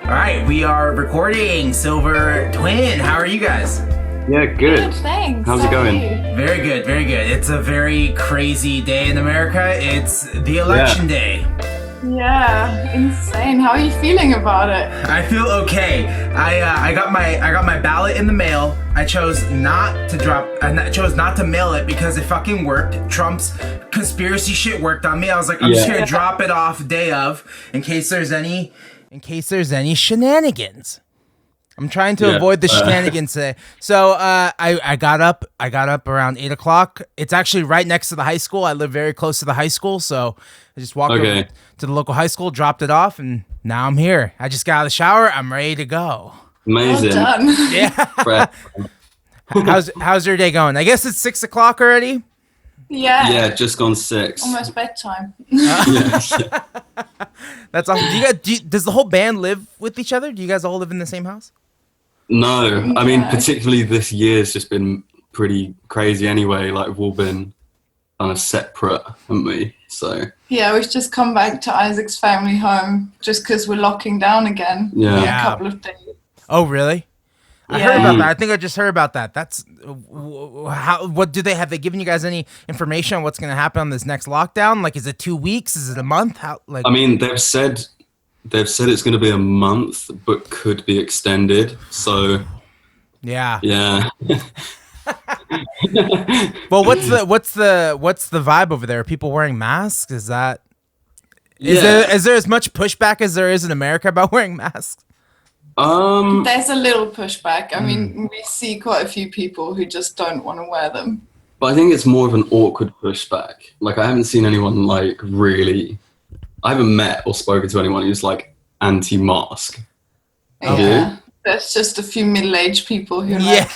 All right, we are recording Silvertwin. How are you guys? Yeah, good. Thanks. How's it going? Very good, very good. It's a very crazy day in America. It's the election day. Yeah, insane. How are you feeling about it? I feel okay. I got my ballot in the mail. I chose not to mail it because it fucking worked. Trump's conspiracy shit worked on me. I was like, I'm just gonna drop it off day of in case there's any shenanigans. I'm trying to avoid the shenanigans today. So I got up around 8:00. It's actually right next to the high school. I live very close to the high school, so I just walked over to the local high school, dropped it off, and now I'm here. I just got out of the shower. I'm ready to go. Amazing. Well done. Yeah. How's your day going? I guess it's 6:00 already. Yeah. Yeah, just gone 6. Almost bedtime. Yes. That's awesome. Does the whole band live with each other? Do you guys all live in the same house? No, I mean, particularly this year's just been pretty crazy anyway. Like, we've all been kind of separate, haven't we? So Yeah, we've just come back to Isaac's family home just because we're locking down again in a couple of days. Oh, really? I heard about that. I think I just heard about that. That's what do they have? They given you guys any information on what's going to happen on this next lockdown? Like, is it 2 weeks? Is it a month? How? Like, I mean, they've said it's going to be a month, but could be extended. So yeah. Well, what's the vibe over there? Are people wearing masks? Is there as much pushback as there is in America about wearing masks? There's a little pushback. I mean, we see quite a few people who just don't want to wear them. But I think it's more of an awkward pushback. Like, I haven't seen anyone like really. I haven't met or spoken to anyone who's like anti-mask. Have you? There's just a few middle-aged people who like,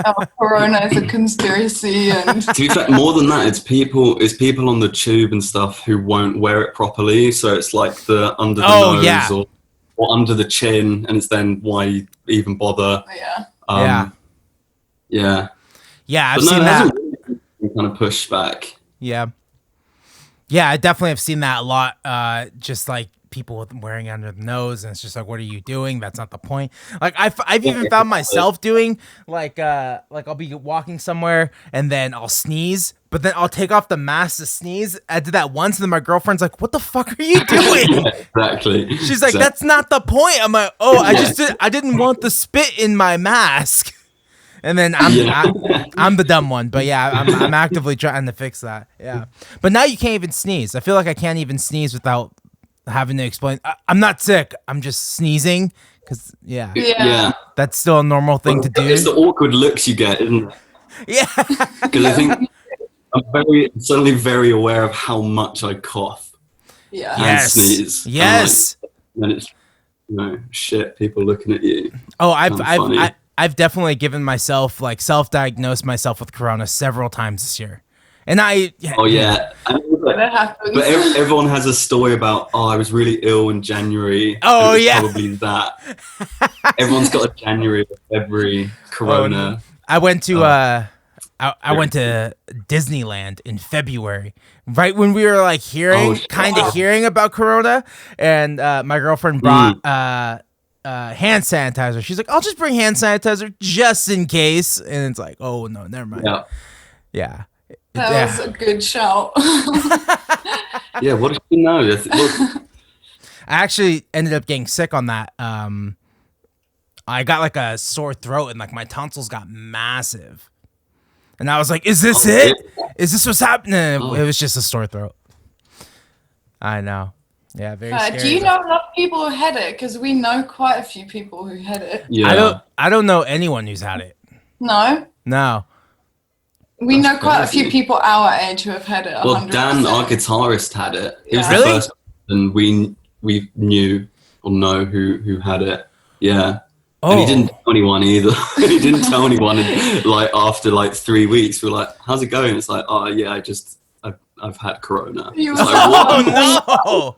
oh, Corona is a conspiracy. And to be fair, more than that, it's people on the tube and stuff who won't wear it properly. So it's like the under the nose or under the chin, and it's then why even bother? Yeah, I've seen that. Kind of pushback. Yeah, I definitely have seen that a lot. Just like people wearing under the nose, and it's just like, what are you doing? That's not the point. Like I've even found myself doing like I'll be walking somewhere and then I'll sneeze, but then I'll take off the mask to sneeze. I did that once, and then my girlfriend's like, "What the fuck are you doing?" Exactly. She's like, "That's not the point." I'm like, "Oh, I didn't want the spit in my mask." And then I'm the dumb one, but yeah, I'm actively trying to fix that. Yeah, but now you can't even sneeze. I feel like I can't even sneeze without having to explain. I'm not sick. I'm just sneezing because that's still a normal thing to do. It's the awkward looks you get, isn't it? Yeah, because I think I'm suddenly very aware of how much I cough. Yeah. And sneeze. Yes. And it's shit. People looking at you. Oh, I've definitely given myself self-diagnosed myself with corona several times this year, and that happens. But everyone has a story about I was really ill in January. Oh yeah, probably that. Everyone's got a January or February corona. I went to I went to Disneyland in February, right when we were like hearing about corona, and my girlfriend brought hand sanitizer. She's like, I'll just bring hand sanitizer just in case. And it's like, oh no, never mind. Yeah. That was a good shout. Yeah, what did you know? I actually ended up getting sick on that. I got like a sore throat and like my tonsils got massive. And I was like, is this it? Is this what's happening? It was just a sore throat. I know. Yeah, very scary. Do you know a lot of people who had it? Because we know quite a few people who had it. Yeah. I don't know anyone who's had it. No. We know quite a few people our age who have had it. 100%. Well, Dan, our guitarist, had it. He was Really? the first person we knew or know who had it. Yeah. Oh. And he didn't tell anyone either. He didn't tell anyone. And, like, after like 3 weeks, we were like, "How's it going?" It's like, "Oh yeah, I've had corona." He was like, oh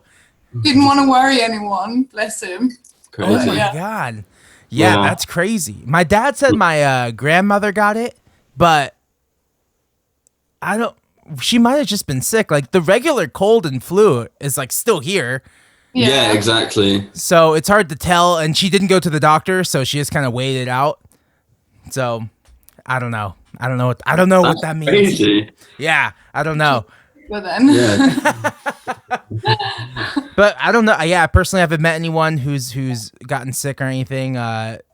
no! Didn't want to worry anyone. Bless him. Crazy. Oh my god! Yeah, that's crazy. My dad said my grandmother got it, but she might have just been sick. Like the regular cold and flu is like still here. Yeah, exactly. So it's hard to tell, and she didn't go to the doctor, so she just kind of waited out. So I don't know. I don't know what that means. Crazy. Yeah, I don't know. Well then. Yeah. But I don't know. Yeah, I personally haven't met anyone who's gotten sick or anything.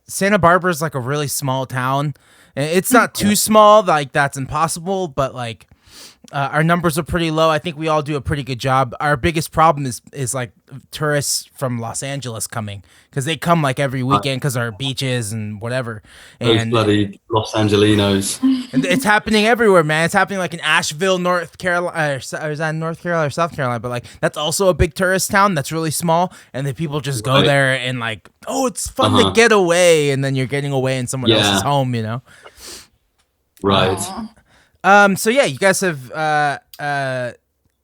Santa Barbara's like a really small town. It's not too small, like that's impossible, but like our numbers are pretty low. I think we all do a pretty good job. Our biggest problem is like tourists from Los Angeles coming, because they come like every weekend because our beaches and whatever. Those And bloody Los Angelinos. and it's happening everywhere, man. It's happening like in Asheville, North Carolina, or is that North Carolina or South Carolina? But like that's also a big tourist town that's really small, and the people just go there and like, oh, it's fun to get away, and then you're getting away in someone else's home, you know? Right. So yeah, you guys have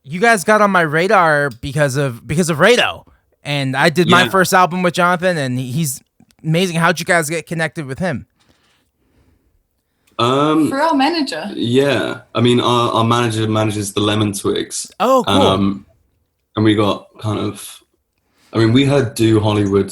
you guys got on my radar because of Rado, and I did my first album with Jonathan, and he's amazing. How'd you guys get connected with him? For our manager. Yeah, I mean, our manager manages the Lemon Twigs. Oh, cool. And we got kind of, I mean, we heard Do Hollywood.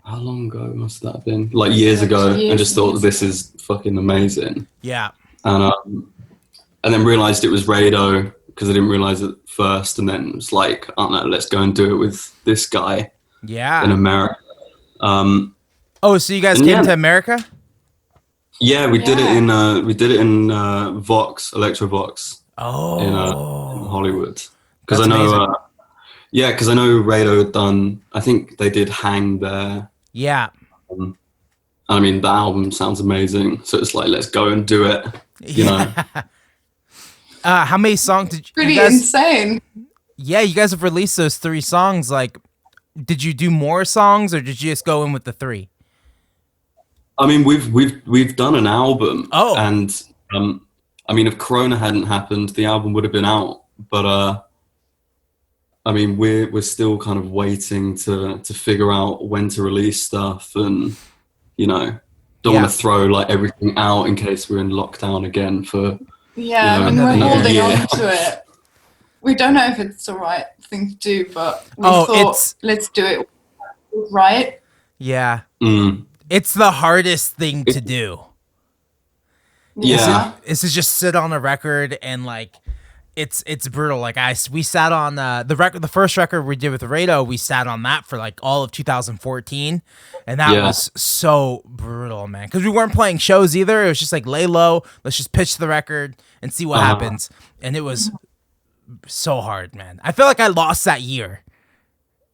How long ago must that have been? Like years ago, and just thought this is fucking amazing. Yeah. And then realized it was Rado, because I didn't realize it at first, and then it was like, I don't know, let's go and do it with this guy. Yeah. In America. So you guys came to America? Yeah, we did it in Vox, Electro Vox. Oh. In Hollywood. Because I know because I know Rado had done, I think they did Hang there. Yeah. I mean, the album sounds amazing, so it's like, let's go and do it, you know. How many songs did you Pretty insane. Yeah, you guys have released those 3 songs. Like, did you do more songs, or did you just go in with the 3? I mean, we've done an album. Oh. And I mean, if Corona hadn't happened, the album would have been out. But I mean, we're still kind of waiting to figure out when to release stuff, and you know, don't want to throw like everything out in case we're in lockdown again for. Yeah, you I know, mean, we're holding year. on to it. We don't know if it's the right thing to do, but we thought, let's do it right. Yeah. Mm. It's the hardest thing to do. Yeah. Is to just sit on a record and like, it's brutal. Like we sat on the first record we did with Rado. We sat on that for like all of 2014, and that was so brutal, man. Because we weren't playing shows either. It was just like lay low. Let's just pitch the record and see what happens. And it was so hard, man. I feel like I lost that year.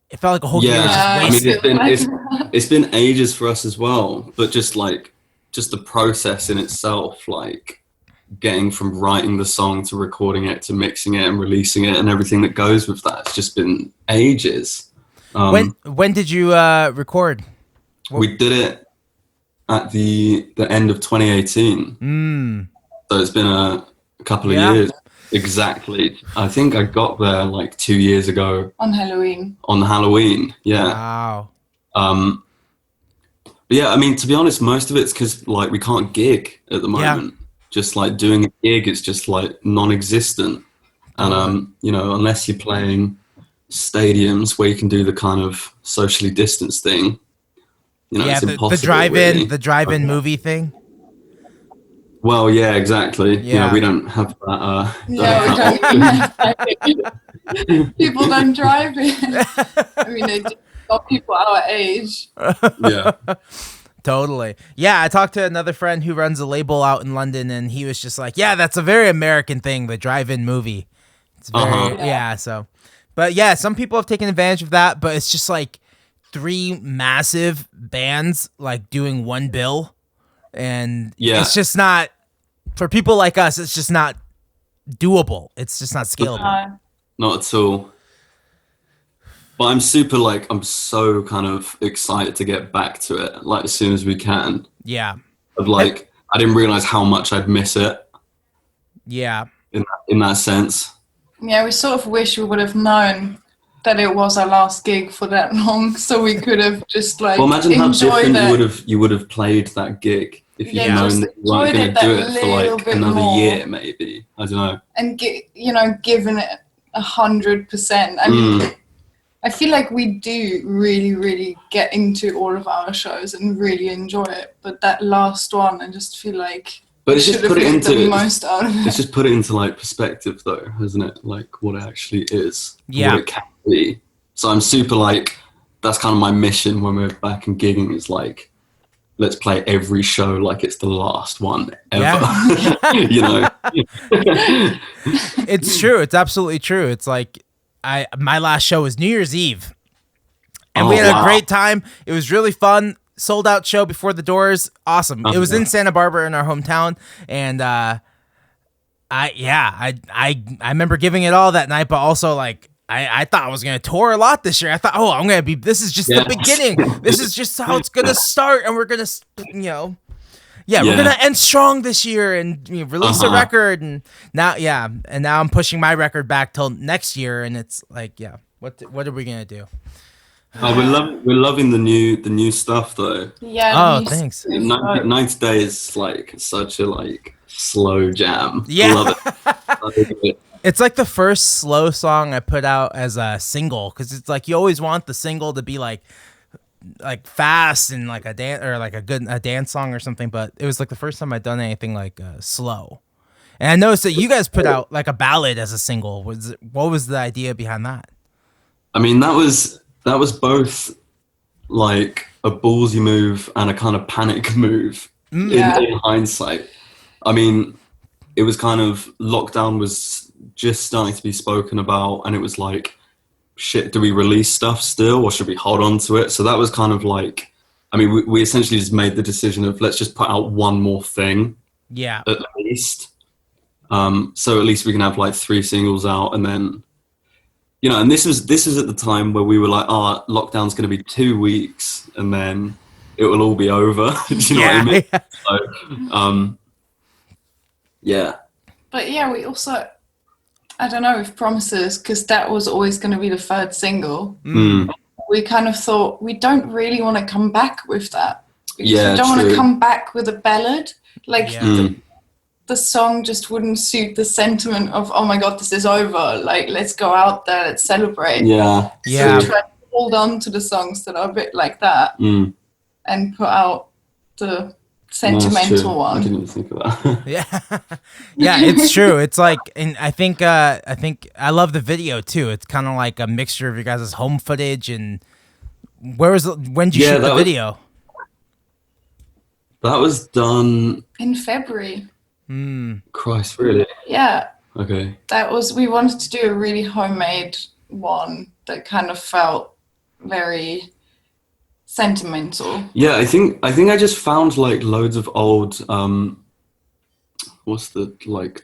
It felt like a whole year was just wasted. I mean, it's been ages for us as well, but just the process in itself, like getting from writing the song to recording it to mixing it and releasing it and everything that goes with that, it's just been ages. When did you record? We did it at the end of 2018. So it's been a couple of years. Exactly. I think I got there like 2 years ago. On Halloween. On Halloween, yeah. Wow. But yeah, I mean, to be honest, most of it's because like we can't gig at the moment. Just like doing a gig, it's just like non-existent. And you know, unless you're playing stadiums where you can do the kind of socially distanced thing, you know, it's impossible. The drive-in movie thing. Well, yeah, exactly. Yeah, you know, we don't have that. We don't. People don't drive in. I mean, they got people our age. Yeah. Totally. Yeah, I talked to another friend who runs a label out in London, and he was just like, yeah, that's a very American thing, the drive-in movie. It's very, so. But yeah, some people have taken advantage of that, but it's just like 3 massive bands like doing one bill. And it's just not, for people like us, it's just not doable. It's just not scalable. Not at all. But I'm so kind of excited to get back to it, like as soon as we can. Yeah. But like, I didn't realize how much I'd miss it. Yeah. In that sense. Yeah, we sort of wish we would have known that it was our last gig for that long, so we could have just like. Well, imagine how different you would have played that gig if you'd known that you weren't going to do it for like another year, maybe. I don't know. And given it 100%. I mean, I feel like we do really, really get into all of our shows and really enjoy it. But that last one, I just feel like but it's just put it into the most out of it. It's just put it into like perspective, though, hasn't it? Like what it actually is, Yeah. what it can be. So I'm super like, that's kind of my mission when we're back and gigging. Is like, let's play every show like it's the last one ever. Yeah. You know. It's true. It's absolutely true. It's like my last show was New Year's Eve, and we had a great time. It was really fun. Sold out show before the doors. Awesome. It was in Santa Barbara in our hometown, and I remember giving it all that night, but also like I thought I was gonna tour a lot this year. I thought, this is just the beginning. This is just how it's gonna start, and we're gonna, we're gonna end strong this year and release a record. And now I'm pushing my record back till next year, and it's like, what are we gonna do? We're loving the new stuff though. Yeah. Oh, thanks. 90 Days like such a like slow jam. Yeah. Love it. It's like the first slow song I put out as a single, because it's like you always want the single to be like fast and like a dance or like a dance song or something. But it was like the first time I'd done anything like slow. And I noticed that you guys put out like a ballad as a single. What was the idea behind that? I mean, that was both like a ballsy move and a kind of panic move in hindsight. I mean, it was kind of, lockdown was just starting to be spoken about, and it was like, shit, do we release stuff still or should we hold on to it? So that was kind of like, I mean, we essentially just made the decision of let's just put out one more thing. Yeah. At least. So at least we can have like 3 singles out, and then, and this is at the time where we were like, lockdown's going to be 2 weeks and then it will all be over. Do you know what I mean? So, yeah. But yeah, we also, I don't know if Promises, because that was always going to be the 3rd single. We kind of thought we don't really want to come back with that. Because we don't want to come back with a ballad. Like the song just wouldn't suit the sentiment of, oh my God, this is over. Like, let's go out there, let's celebrate. Yeah. So we try to hold on to the songs that are a bit like that and put out the sentimental one. I didn't even think of that. Yeah, it's true. It's like, and I think I love the video too. It's kind of like a mixture of your guys' home footage and when did you shoot the video? That was done in February. Christ, really? Yeah. Okay. We wanted to do a really homemade one that kind of felt very sentimental. Yeah, I think I just found like loads of old what's the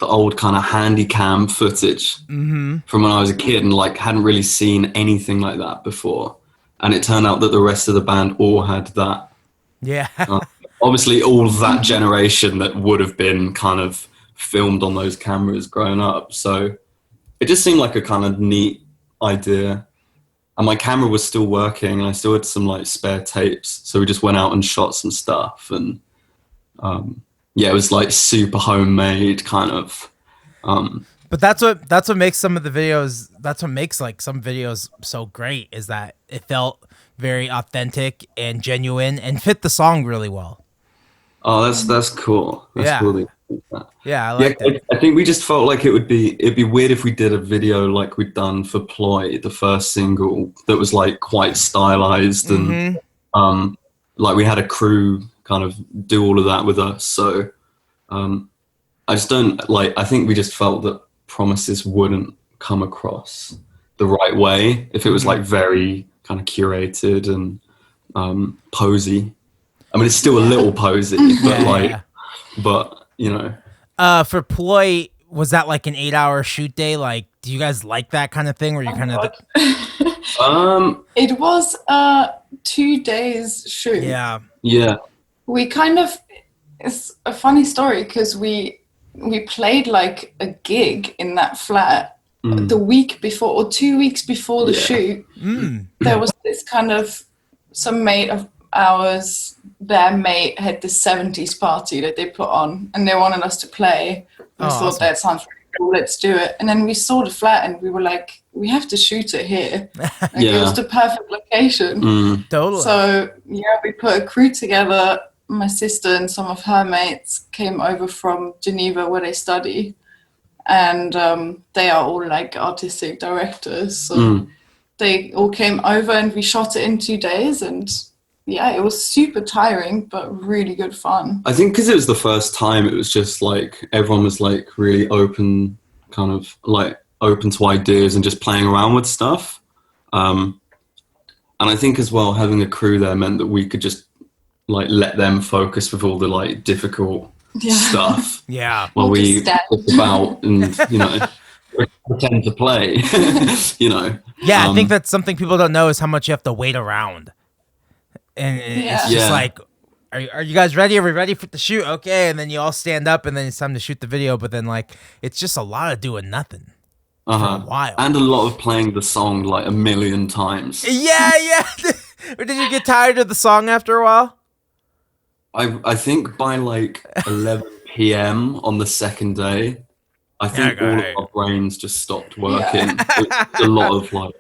old kind of handy cam footage from when I was a kid, and like hadn't really seen anything like that before. And it turned out that the rest of the band all had that. Yeah. Obviously all that generation that would have been kind of filmed on those cameras growing up. So it just seemed like a kind of neat idea. And my camera was still working, and I still had some like spare tapes. So we just went out and shot some stuff, and it was like super homemade kind of. But that's what makes some of the videos. That's what makes like some videos so great, is that it felt very authentic and genuine and fit the song really well. Oh, that's cool. That's cool. Yeah, I like that. I think we just felt like it'd be weird if we did a video like we'd done for Ploy, the first single, that was like quite stylized and like we had a crew kind of do all of that with us. So I just don't like. I think we just felt that Promises wouldn't come across the right way if it was like very kind of curated and posy. I mean, it's still a little posy, but For Ploy, was that like an 8-hour shoot day? Like, do you guys like that kind of thing where you it was 2 days shoot. Yeah. We kind of, it's a funny story because we played like a gig in that flat the week before or 2 weeks before the shoot. There was this kind of, some mate of ours, their mate had this 70s party that they put on, and they wanted us to play. We thought that sounds really cool, let's do it. And then we saw the flat and we were like, we have to shoot it here. Like, it was the perfect location. Totally. So yeah, we put a crew together. My sister and some of her mates came over from Geneva where they study, and they are all like artistic directors. So they all came over and we shot it in 2 days, and yeah, it was super tiring, but really good fun. I think because it was the first time, it was just like everyone was like really open, kind of like open to ideas and just playing around with stuff. And I think as well, having a crew there meant that we could just like let them focus with all the like difficult stuff. Yeah. While we talk about and, you know, pretend to play, you know. Yeah, I think that's something people don't know is how much you have to wait around. And it's just like, are you guys ready? Are we ready for the shoot? Okay. And then you all stand up and then it's time to shoot the video. But then like, it's just a lot of doing nothing for a while. And a lot of playing the song like a million times. Yeah. Did you get tired of the song after a while? I think by like 11 p.m. on the second day, I think all of our brains just stopped working. It's a lot of like,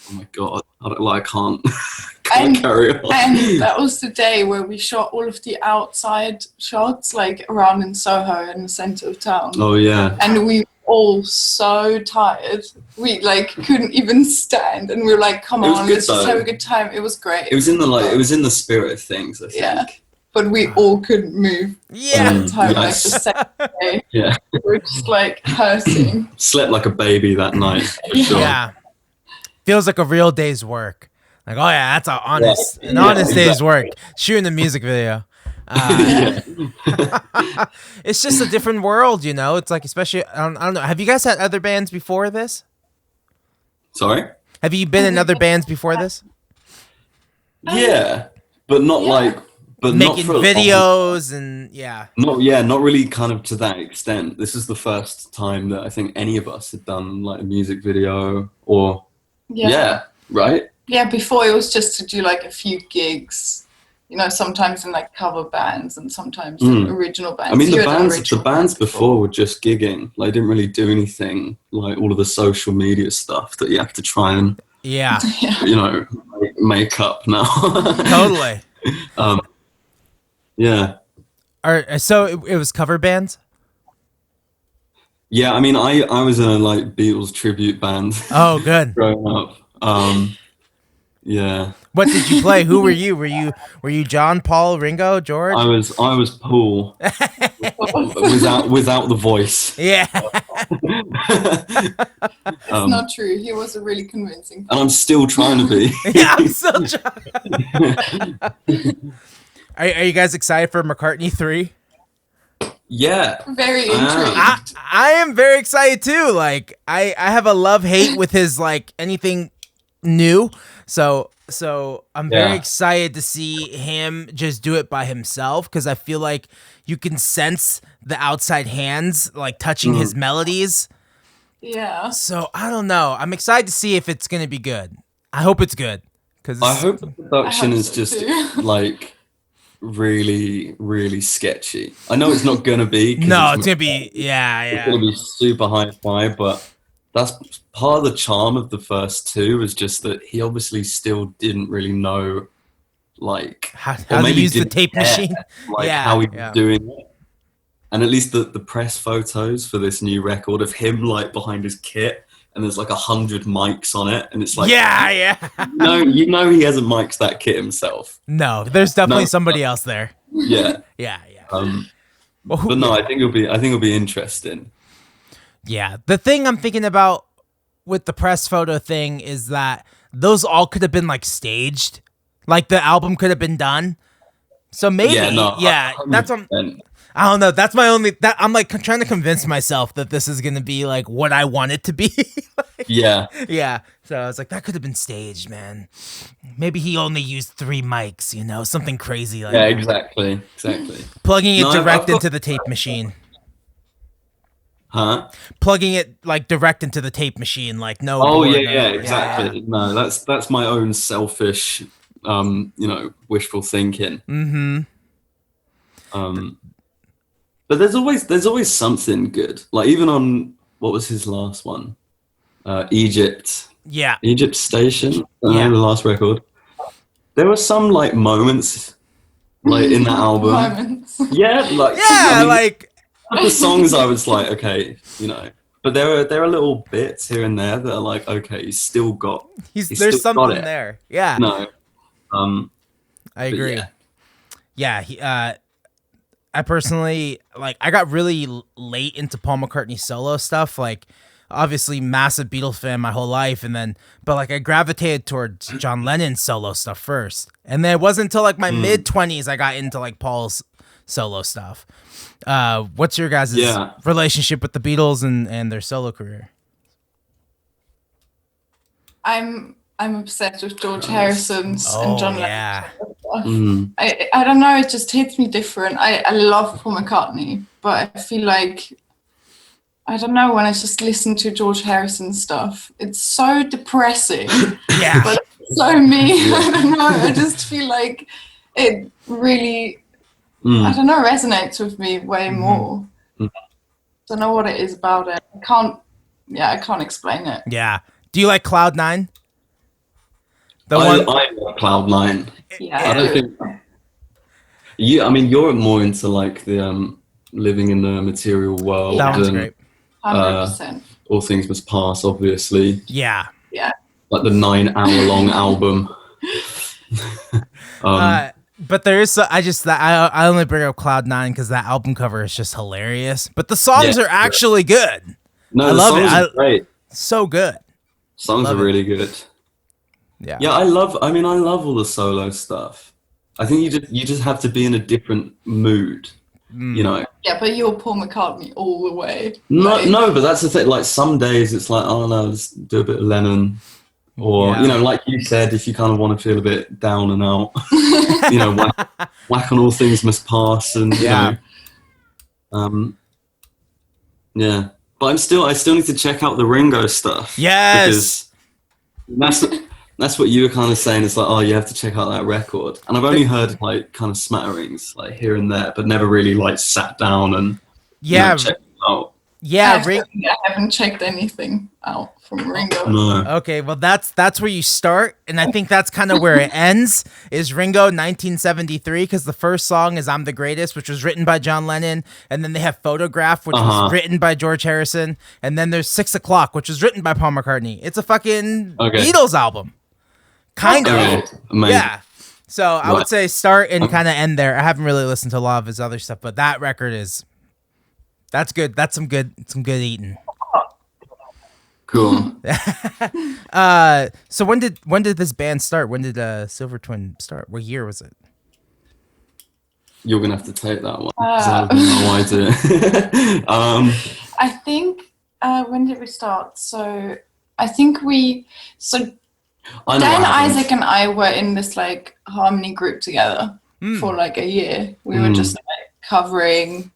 oh my God, I can't carry on. And that was the day where we shot all of the outside shots, like around in Soho in the center of town. Oh yeah. And we were all so tired. We like couldn't even stand, and we were like, come on, let's just have a good time. It was great. It was in the spirit of things, I think. Yeah. But we all couldn't move. Yeah. Like the second day. Yeah. We were just like hurting. Slept like a baby that night. For sure. Yeah. Feels like a real day's work. Like, oh yeah, that's an honest day's work. Shooting a music video. It's just a different world, you know. It's like, especially, I don't know. Have you guys had other bands before this? Sorry? Have you been in other bands before this? Yeah, but not like, but making not for videos and not really kind of to that extent. This is the first time that I think any of us had done like a music video or right? Yeah, before it was just to do like a few gigs, you know, sometimes in like cover bands and sometimes in original bands. I mean, the bands before were just gigging. Like, didn't really do anything like all of the social media stuff that you have to try and you know, make up now. Totally. Yeah. So it was cover bands? Yeah, I mean, I was in a like Beatles tribute band. Oh, good. Growing up. Yeah. What did you play? Who were you? Were you John, Paul, Ringo, George? I was Paul. without the voice. Yeah. It's not true. He was a really convincing. And I'm still trying to be. Yeah, I'm still trying. Are you guys excited for McCartney 3? Yeah. Very intrigued. I am very excited too. Like I have a love-hate with his like anything new. So I'm very excited to see him just do it by himself, because I feel like you can sense the outside hands like touching his melodies. Yeah. So I don't know. I'm excited to see if it's gonna be good. I hope it's good. I hope the production is just like really, really sketchy. I know it's not gonna be. No, it's gonna be It's gonna be super hi-fi, but that's part of the charm of the first two, is just that he obviously still didn't really know, like, how to use the tape machine, like how he was doing it. And at least the press photos for this new record of him like behind his kit, and there's like 100 mics on it, and it's like, you know he hasn't mic'd that kit himself. No, there's definitely somebody else there. Yeah. But no, I think it'll be interesting. Yeah, the thing I'm thinking about with the press photo thing is that those all could have been like staged, like the album could have been done. So maybe, that's I don't know. That's my only. I'm like trying to convince myself that this is gonna be like what I want it to be. Yeah. So I was like, that could have been staged, man. Maybe he only used 3 mics, you know, something crazy like that. Exactly. Plugging it direct into the tape machine. Huh? Plugging it like direct into the tape machine, like no. Oh exactly. Yeah. No, that's my own selfish, you know, wishful thinking. But there's always something good. Like even on what was his last one? Egypt. Yeah. Egypt Station. Yeah. The last record. There were some like moments like in that album. Moments. Yeah, like Yeah, like the songs I was like, okay, you know. But there are little bits here and there that are like, okay, he's still got there's something there. Yeah. No. I agree. Yeah. I personally I got really late into Paul McCartney solo stuff. Like, obviously, massive Beatles fan my whole life, but I gravitated towards John Lennon's solo stuff first, and then it wasn't until like my mid-20s I got into like Paul's solo stuff. What's your guys' relationship with the Beatles and their solo career? I'm obsessed with George Harrison's and John Lennon's stuff. I don't know, it just hits me different. I love Paul McCartney, but I feel like, I don't know, when I just listen to George Harrison's stuff, it's so depressing. Yeah. But it's so me. I don't know. I just feel like it really, I don't know, resonates with me way more. Don't know what it is about it. I can't explain it. Yeah. Do you like Cloud 9? I love Cloud 9. Yeah. I don't think. I mean, you're more into like the living in the material world. That one's great. 100%. All Things Must Pass, obviously. Yeah. Yeah. Like the 9-hour-long album. But there is, I only bring up Cloud 9 because that album cover is just hilarious. But the songs are actually good. No, I the love songs are great. So good. Songs are really good. Yeah. Yeah, I love all the solo stuff. I think you just have to be in a different mood, you know. Yeah, but you're Paul McCartney all the way. No, but that's the thing. Like some days it's like, oh no, let's do a bit of Lennon, or you know, like you said, if you kind of want to feel a bit down and out, you know, whack on All Things Must Pass, and you know, yeah. But I still need to check out the Ringo stuff. Yes, because that's what you were kind of saying. It's like, oh, you have to check out that record, and I've only heard like kind of smatterings, like here and there, but never really like sat down and checked it out. Yeah, I haven't checked anything out from Ringo. No. Okay, well that's where you start, and I think that's kind of where it ends. Is Ringo 1973, because the first song is "I'm the Greatest," which was written by John Lennon, and then they have "Photograph," which was written by George Harrison, and then there's "6 O'clock," which was written by Paul McCartney. It's a fucking Beatles album, kind of. Amazing. Yeah. So I would say start and kind of end there. I haven't really listened to a lot of his other stuff, but that record that's good. That's some good eating. Cool. So when did this band start? When did Silvertwin start? What year was it? You're gonna have to take that one. I have no idea. I think when did we start? So I think Dan, Isaac, and I were in this like harmony group together for like a year. We were just like covering.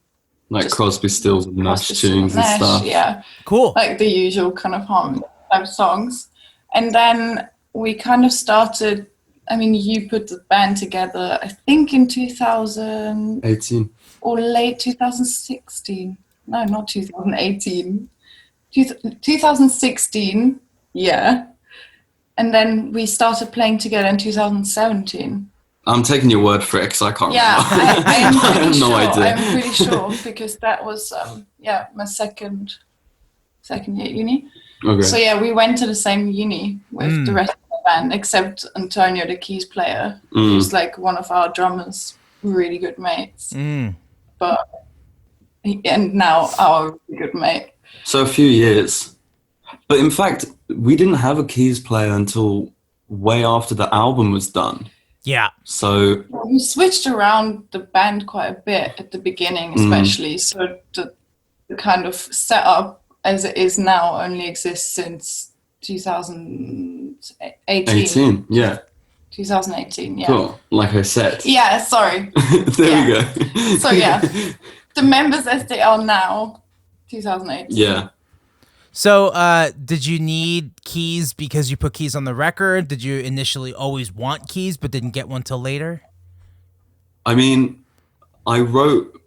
Like Crosby, Stills, and Nash tunes and stuff. Yeah. Cool. Like the usual kind of harmony type songs. And then we kind of started, I mean, you put the band together, I think in 2018. Or late 2016. No, not 2018. 2016, yeah. And then we started playing together in 2017. I'm taking your word for it because I can't remember. I have no idea. I'm pretty sure because that was my second year at uni. Okay. So yeah, we went to the same uni with the rest of the band except Antonio, the keys player, who's like one of our drummers, really good mates. And now our really good mate. So a few years, but in fact, we didn't have a keys player until way after the album was done. Yeah. So we switched around the band quite a bit at the beginning, especially. So the kind of setup as it is now only exists since 2018. 2018, yeah. 2018, yeah. Cool. Like I said. Yeah, sorry. There we go. So yeah, the members as they are now, 2018. Yeah. So, did you need keys because you put keys on the record? Did you initially always want keys but didn't get one till later? I mean, I wrote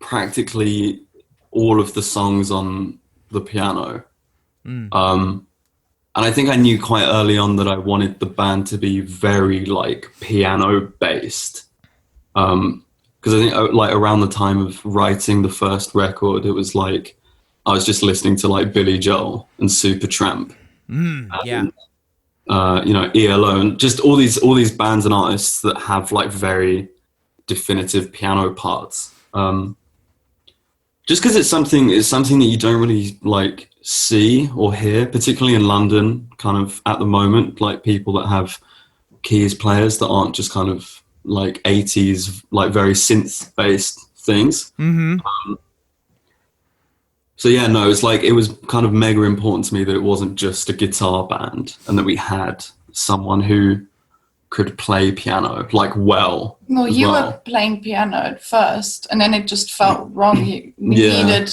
practically all of the songs on the piano. And I think I knew quite early on that I wanted the band to be very like piano based. Because I think like around the time of writing the first record, it was like I was just listening to like Billy Joel and Supertramp, Yeah. you know, ELO, and just all these bands and artists that have like very definitive piano parts. Just because it's something that you don't really like see or hear, particularly in London, kind of at the moment, like people that have keys players that aren't just kind of like 80s, like very synth based things. So yeah, no, it's like, it was kind of mega important to me that it wasn't just a guitar band and that we had someone who could play piano like well. Well, you were playing piano at first, and then it just felt wrong. We needed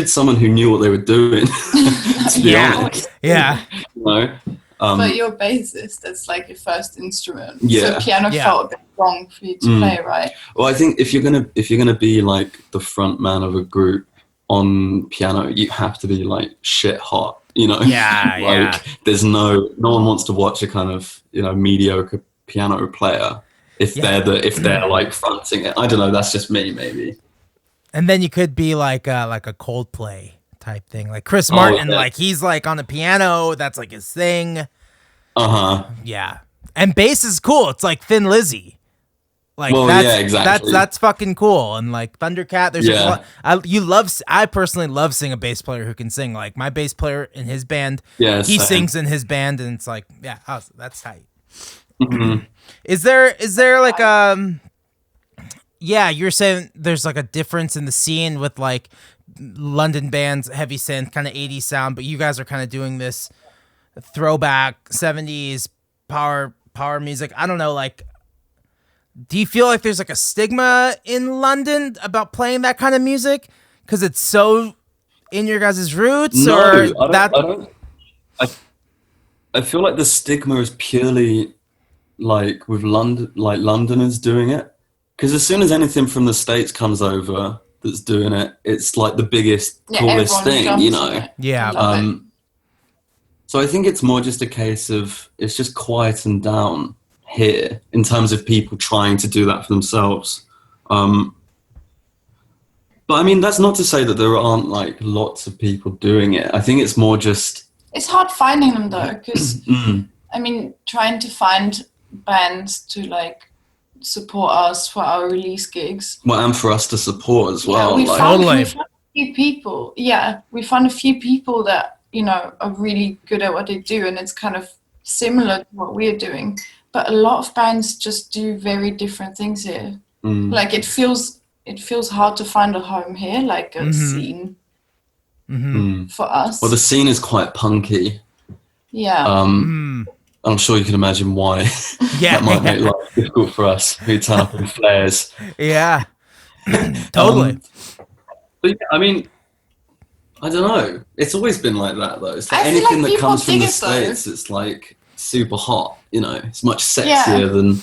someone who knew what they were doing. To be honest. Yeah. You know? But you're bassist. That's like your first instrument. Yeah. So piano felt a bit wrong for you to play, right? Well, I think if you're gonna be like the front man of a group on piano, you have to be like shit hot. You know, like there's no one wants to watch a kind of, you know, mediocre piano player if they're like fronting it. I don't know. That's just me, maybe. And then you could be like a Coldplay type thing, like Chris Martin. Like he's like on the piano. That's like his thing. Yeah, and bass is cool. It's like Thin Lizzy. Like exactly. That's fucking cool. And like Thundercat, there's I personally love seeing a bass player who can sing. Like my bass player in his band, he sings in his band, and it's like, that's tight. Is there like you're saying there's like a difference in the scene with like London bands, heavy synth, kind of 80s sound, but you guys are kind of doing this throwback 70s power music. I don't know, like, do you feel like there's like a stigma in London about playing that kind of music because it's so in your guys' roots? No, I feel like the stigma is purely like with Londoners doing it, because as soon as anything from the States comes over that's doing it, it's like the biggest, coolest thing, you know? So I think it's more just a case of it's just quietened down here in terms of people trying to do that for themselves. But I mean, that's not to say that there aren't like lots of people doing it. I think it's more just... It's hard finding them though, because I mean, trying to find bands to like support us for our release gigs. Well, and for us to support as well. We found a few people. Yeah, we found a few people that, you know, are really good at what they do, and it's kind of similar to what we're doing. But a lot of bands just do very different things here. Like it feels hard to find a home here, like a scene for us. Well, the scene is quite punky. Yeah. I'm sure you can imagine why. That might make life difficult for us who turn up in flares. Yeah. Totally. But yeah, I mean, I don't know. It's always been like that though. It's like I anything like that comes from the States, States, it's like super hot, you know. It's much sexier than...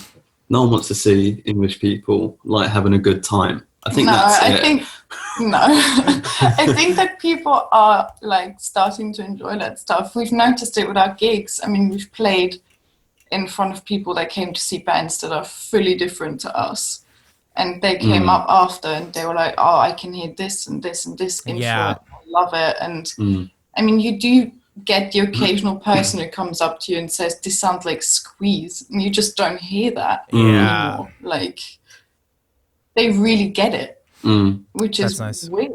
No one wants to see English people like having a good time. I think I think that people are like starting to enjoy that stuff. We've noticed it with our gigs. I mean, we've played in front of people that came to see bands that are fully different to us, and they came up after and they were like, "Oh, I can hear this and this and this influence. I love it." And I mean, you do get the occasional person who comes up to you and says, "This sounds like Squeeze," and you just don't hear that anymore. Like, they really get it, which is weird.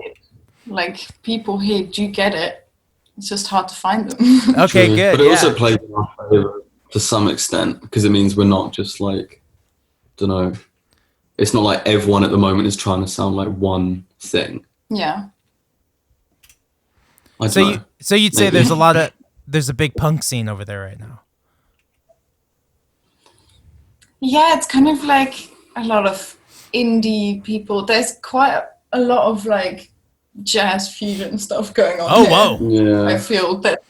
Like, people here do get it. It's just hard to find them. Okay, good. But it also plays in our favor to some extent, because it means we're not just like, don't know, it's not like everyone at the moment is trying to sound like one thing. Yeah. So you'd say there's a big punk scene over there right now. Yeah, it's kind of like a lot of indie people. There's quite a lot of like jazz fusion stuff going on. Oh, whoa. Yeah. I feel that.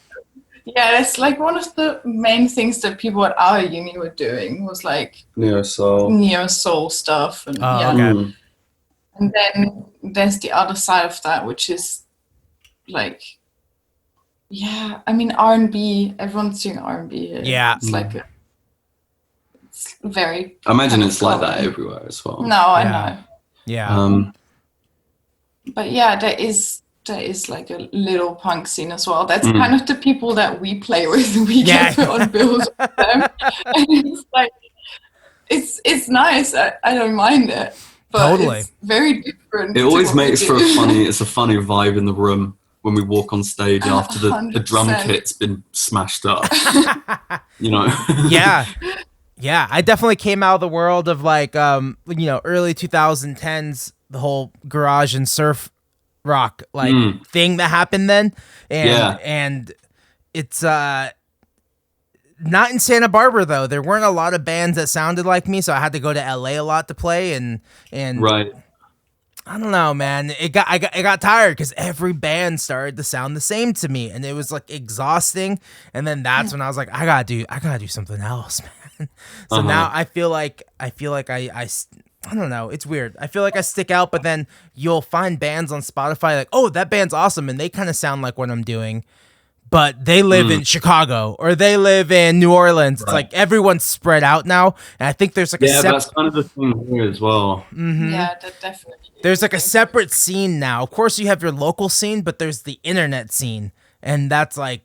Yeah, it's like one of the main things that people at our uni were doing was like neo soul stuff, and okay. And then there's the other side of that, which is like, yeah, I mean R&B. Everyone's doing R&B here. Yeah. It's like it's very. I imagine kind of it's like that common. everywhere as well. No, I know. Yeah. But yeah, there is like a little punk scene as well. That's kind of the people that we play with. We get put on bills with them, and it's like it's nice. I don't mind it, but Totally. it's very different. It always makes for a a funny vibe in the room when we walk on stage after the drum 100%. kit's been smashed up. You know. Yeah, I definitely came out of the world of like early 2010s, the whole garage and surf rock like thing that happened then, and it's not in Santa Barbara though. There weren't a lot of bands that sounded like me, so I had to go to LA a lot to play, and Right. I don't know, man. It got tired because every band started to sound the same to me, and it was like exhausting. And then that's when I was like, I gotta do something else, man. So now I feel like I don't know. It's weird. I feel like I stick out, but then you'll find bands on Spotify like, oh, that band's awesome, and they kind of sound like what I'm doing, but they live in Chicago or they live in New Orleans. It's like everyone's spread out now, and I think there's like that's kind of the thing here as well. Yeah, that definitely. There's like a separate scene now. Of course, you have your local scene, but there's the internet scene, and that's like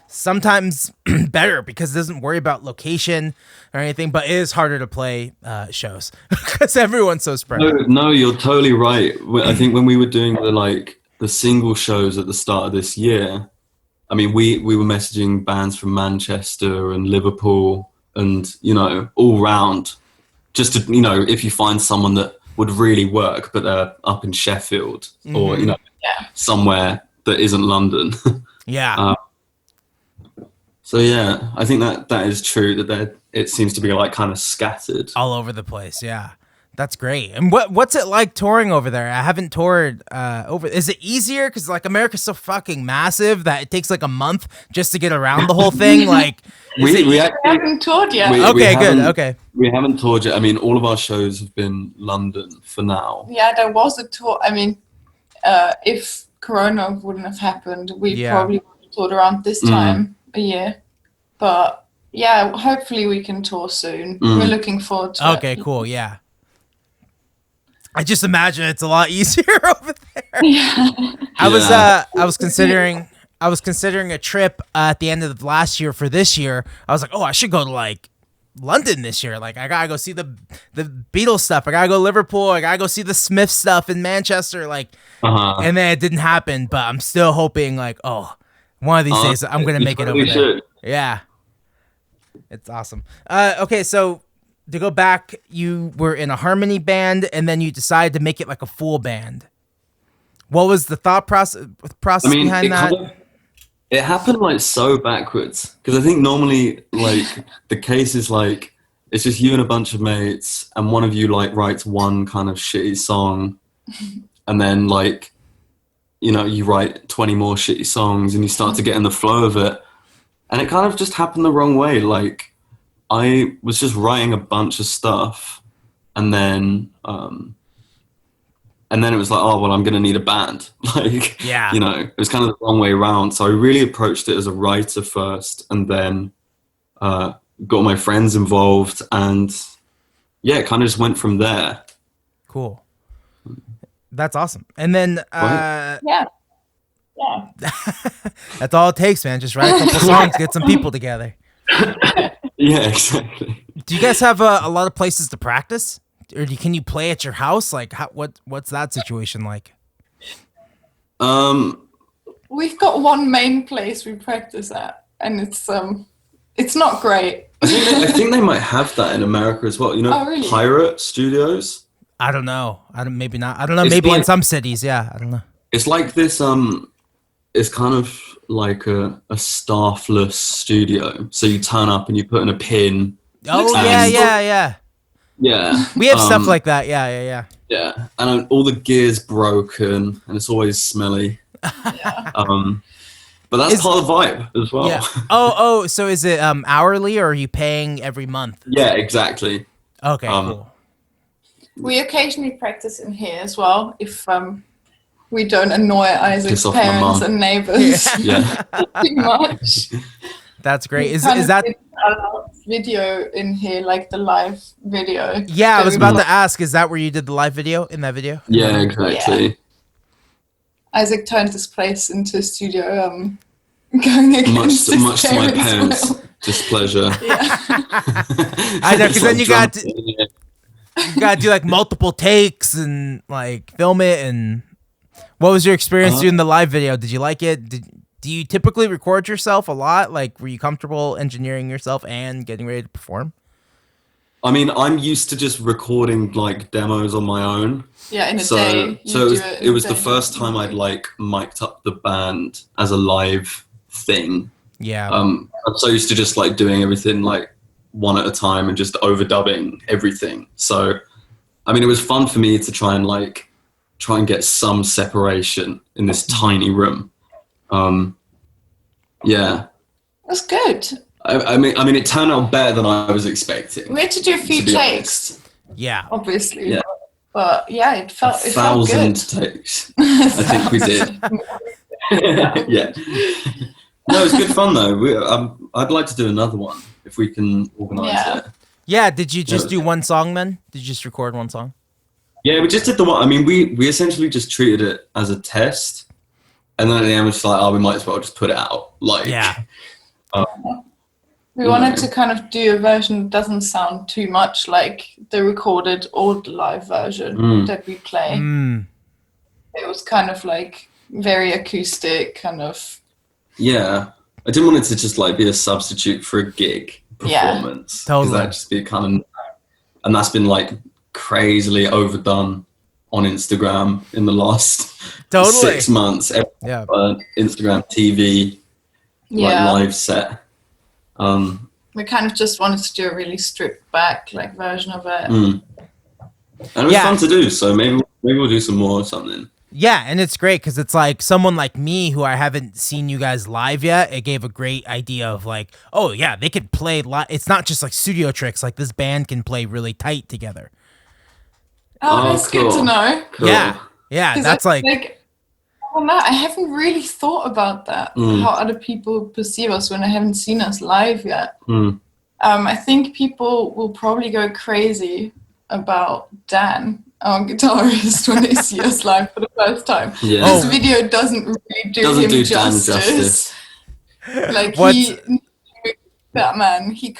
sometimes better because it doesn't worry about location or anything. But it is harder to play shows because everyone's so spread out. No, you're totally right. I think when we were doing the single shows at the start of this year, I mean, we were messaging bands from Manchester and Liverpool and, all round just to, if you find someone that would really work, but they're up in Sheffield or, somewhere that isn't London. Yeah. So, yeah, I think that is true that it seems to be like kind of scattered. All over the place. Yeah. That's great. And what's it like touring over there? I haven't toured over. Is it easier? Because like America's so fucking massive that it takes like a month just to get around the whole thing. Like we haven't toured yet. Okay. We haven't toured yet. I mean, all of our shows have been London for now. Yeah, there was a tour. I mean, if Corona wouldn't have happened, we probably would have toured around this time a year. But yeah, hopefully we can tour soon. We're looking forward to it. Okay, cool. Yeah. I just imagine it's a lot easier over there. Yeah. I was considering a trip at the end of last year for this year. I was like, oh, I should go to like London this year. Like I gotta go see the Beatles stuff. I gotta go to Liverpool. I gotta go see the Smith stuff in Manchester. Like, and then it didn't happen. But I'm still hoping like, oh, one of these days I'm gonna make it over there. Yeah, it's awesome. Okay, so. To go back, you were in a harmony band, and then you decided to make it like a full band. What was the thought process behind that? It happened like so backwards because I think normally like the case is like it's just you and a bunch of mates, and one of you like writes one kind of shitty song, and then like you write 20 more shitty songs, and you start to get in the flow of it, and it kind of just happened the wrong way. Like. I was just writing a bunch of stuff, and then it was like, oh well, I'm gonna need a band. Like, it was kind of the wrong way around. So I really approached it as a writer first, and then got my friends involved, and it kind of just went from there. Cool, that's awesome. And then yeah. That's all it takes, man. Just write a couple songs, get some people together. Yeah, exactly. Do you guys have a lot of places to practice, or can you play at your house? Like, what's that situation like? We've got one main place we practice at, and it's not great. I think they might have that in America as well. Oh, really? Pirate Studios. I don't know. Maybe not. I don't know. Maybe like, in some cities, yeah. I don't know. It's like this. It's kind of like a staffless studio. So you turn up and you put in a pin. Oh, yeah. Yeah. We have stuff like that. Yeah. Yeah. And all the gear's broken and it's always smelly. Yeah. But that's part of the vibe as well. Yeah. Oh, so is it hourly or are you paying every month? Yeah, exactly. Okay, cool. We occasionally practice in here as well if we don't annoy Isaac's parents and neighbors too much. That's great. Is Kind of that did a video in here, like the live video? Yeah, I was about to ask. Is that where you did the live video in that video? Yeah, exactly. Yeah. Isaac turned this place into a studio, going against much to my parents' displeasure. Yeah. I know, because then you got to do like multiple takes and like film it. And what was your experience doing the live video? Did you like it? Do you typically record yourself a lot? Like, were you comfortable engineering yourself and getting ready to perform? I mean, I'm used to just recording like demos on my own. Yeah, in a day. So it was the first time I'd like mic'd up the band as a live thing. Yeah. I'm so used to just like doing everything like one at a time and just overdubbing everything. So, I mean, it was fun for me to try and get some separation in this tiny room. Yeah. That's good. I mean, it turned out better than I was expecting. We had to do a few takes. Yeah. Obviously. Yeah. But yeah, it felt good. 1,000 takes. I think we did. Yeah. No, it was good fun though. I'd like to do another one if we can organise it. Yeah. Did you just do one song then? Did you just record one song? Yeah, we just did the one. I mean, we essentially just treated it as a test, and then at the end we're just like, oh, we might as well just put it out. Like, yeah. We wanted to kind of do a version that doesn't sound too much like the recorded or the live version that we play. It was kind of like very acoustic, kind of. Yeah, I didn't want it to just like be a substitute for a gig performance. Totally. Because that'd just be kind of, and that's been like crazily overdone on Instagram in the last 6 months. Instagram TV, like live set. We kind of just wanted to do a really stripped back like version of it. And it was fun to do, so maybe we'll do some more or something. Yeah, and it's great because it's like someone like me who I haven't seen you guys live yet. It gave a great idea of like, oh yeah, they could play live. It's not just like studio tricks. Like this band can play really tight together. Oh, that's cool. Good to know. Cool. Yeah, that's like well, no, I haven't really thought about that. How other people perceive us when I haven't seen us live yet. I think people will probably go crazy about Dan, our guitarist, when they see us live for the first time. Yeah. This video doesn't really do him justice. Like that man, he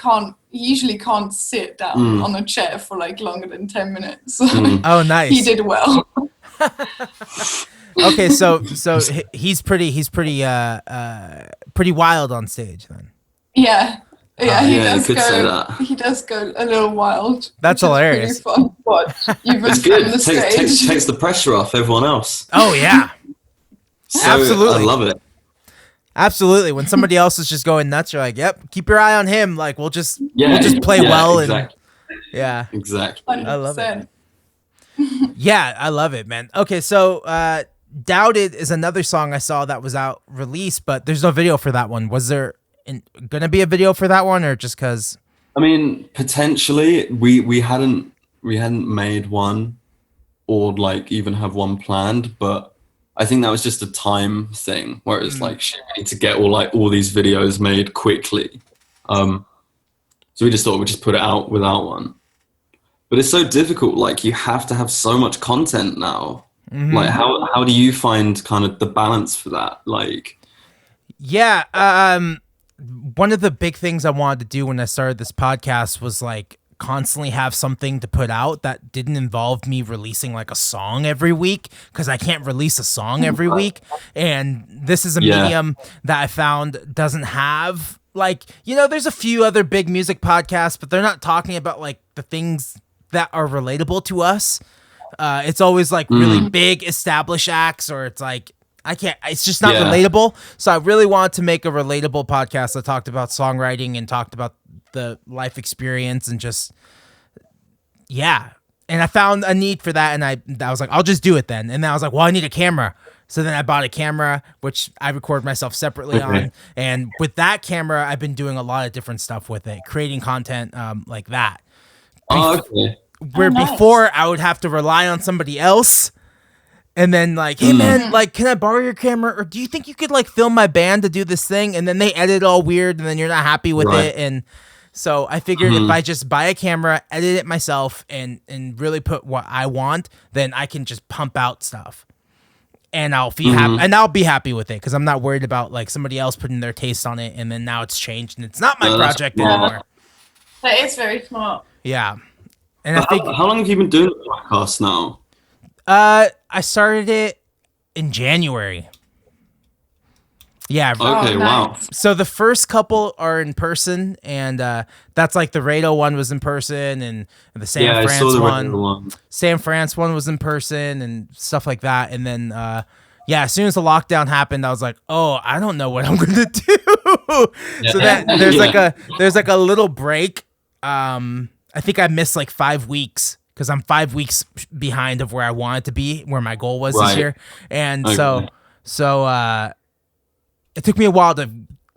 usually can't sit down on a chair for like longer than 10 minutes. Oh, nice. He did well. Okay, so he's pretty wild on stage then. Yeah, he does go a little wild. That's hilarious. Pretty fun to watch. It's good. Takes the pressure off everyone else. Oh yeah. Absolutely. I love it. Absolutely. When somebody else is just going nuts, you're like, "Yep, keep your eye on him." Like we'll just play well exactly. and exactly. 100%. I love it. Yeah, I love it, man. Okay, so Doubted is another song I saw that was out released, but there's no video for that one. Was there gonna be a video for that one, or just because? I mean, potentially we hadn't made one, or like even have one planned, but I think that was just a time thing where it's like shit, we need to get all these videos made quickly. So we just thought we'd just put it out without one. But it's so difficult. Like you have to have so much content now. Like how do you find kind of the balance for that? Like, one of the big things I wanted to do when I started this podcast was like constantly have something to put out that didn't involve me releasing like a song every week, because I can't release a song every week. And this is a medium that I found doesn't have like, there's a few other big music podcasts, but they're not talking about like the things that are relatable to us. It's always like really big established acts, or it's like it's just not relatable. So I really wanted to make a relatable podcast that talked about songwriting and talked about the life experience and just and I found a need for that, and I was like, I'll just do it then. And then I was like, well, I need a camera. So then I bought a camera, which I record myself separately on. And with that camera, I've been doing a lot of different stuff with it, creating content like that. Okay. Where before I would have to rely on somebody else And then like, hey man, like, can I borrow your camera? Or do you think you could like film my band to do this thing? And then they edit all weird, and then you're not happy with it. And so I figured if I just buy a camera, edit it myself, and really put what I want, then I can just pump out stuff. And I'll be happy, and I'll be happy with it because I'm not worried about like somebody else putting their taste on it, and then now it's changed and it's not my project anymore. That is very smart. Yeah, and I think how long have you been doing the podcast now? I started it in January. Yeah. Okay. Wow. So the first couple are in person, and that's like the Rado one was in person, and the San France one was in person, and stuff like that. And then as soon as the lockdown happened, I was like, oh, I don't know what I'm gonna do. So that there's like a little break. I think I missed like 5 weeks because I'm 5 weeks behind of where I wanted to be, where my goal was this year, and so it took me a while to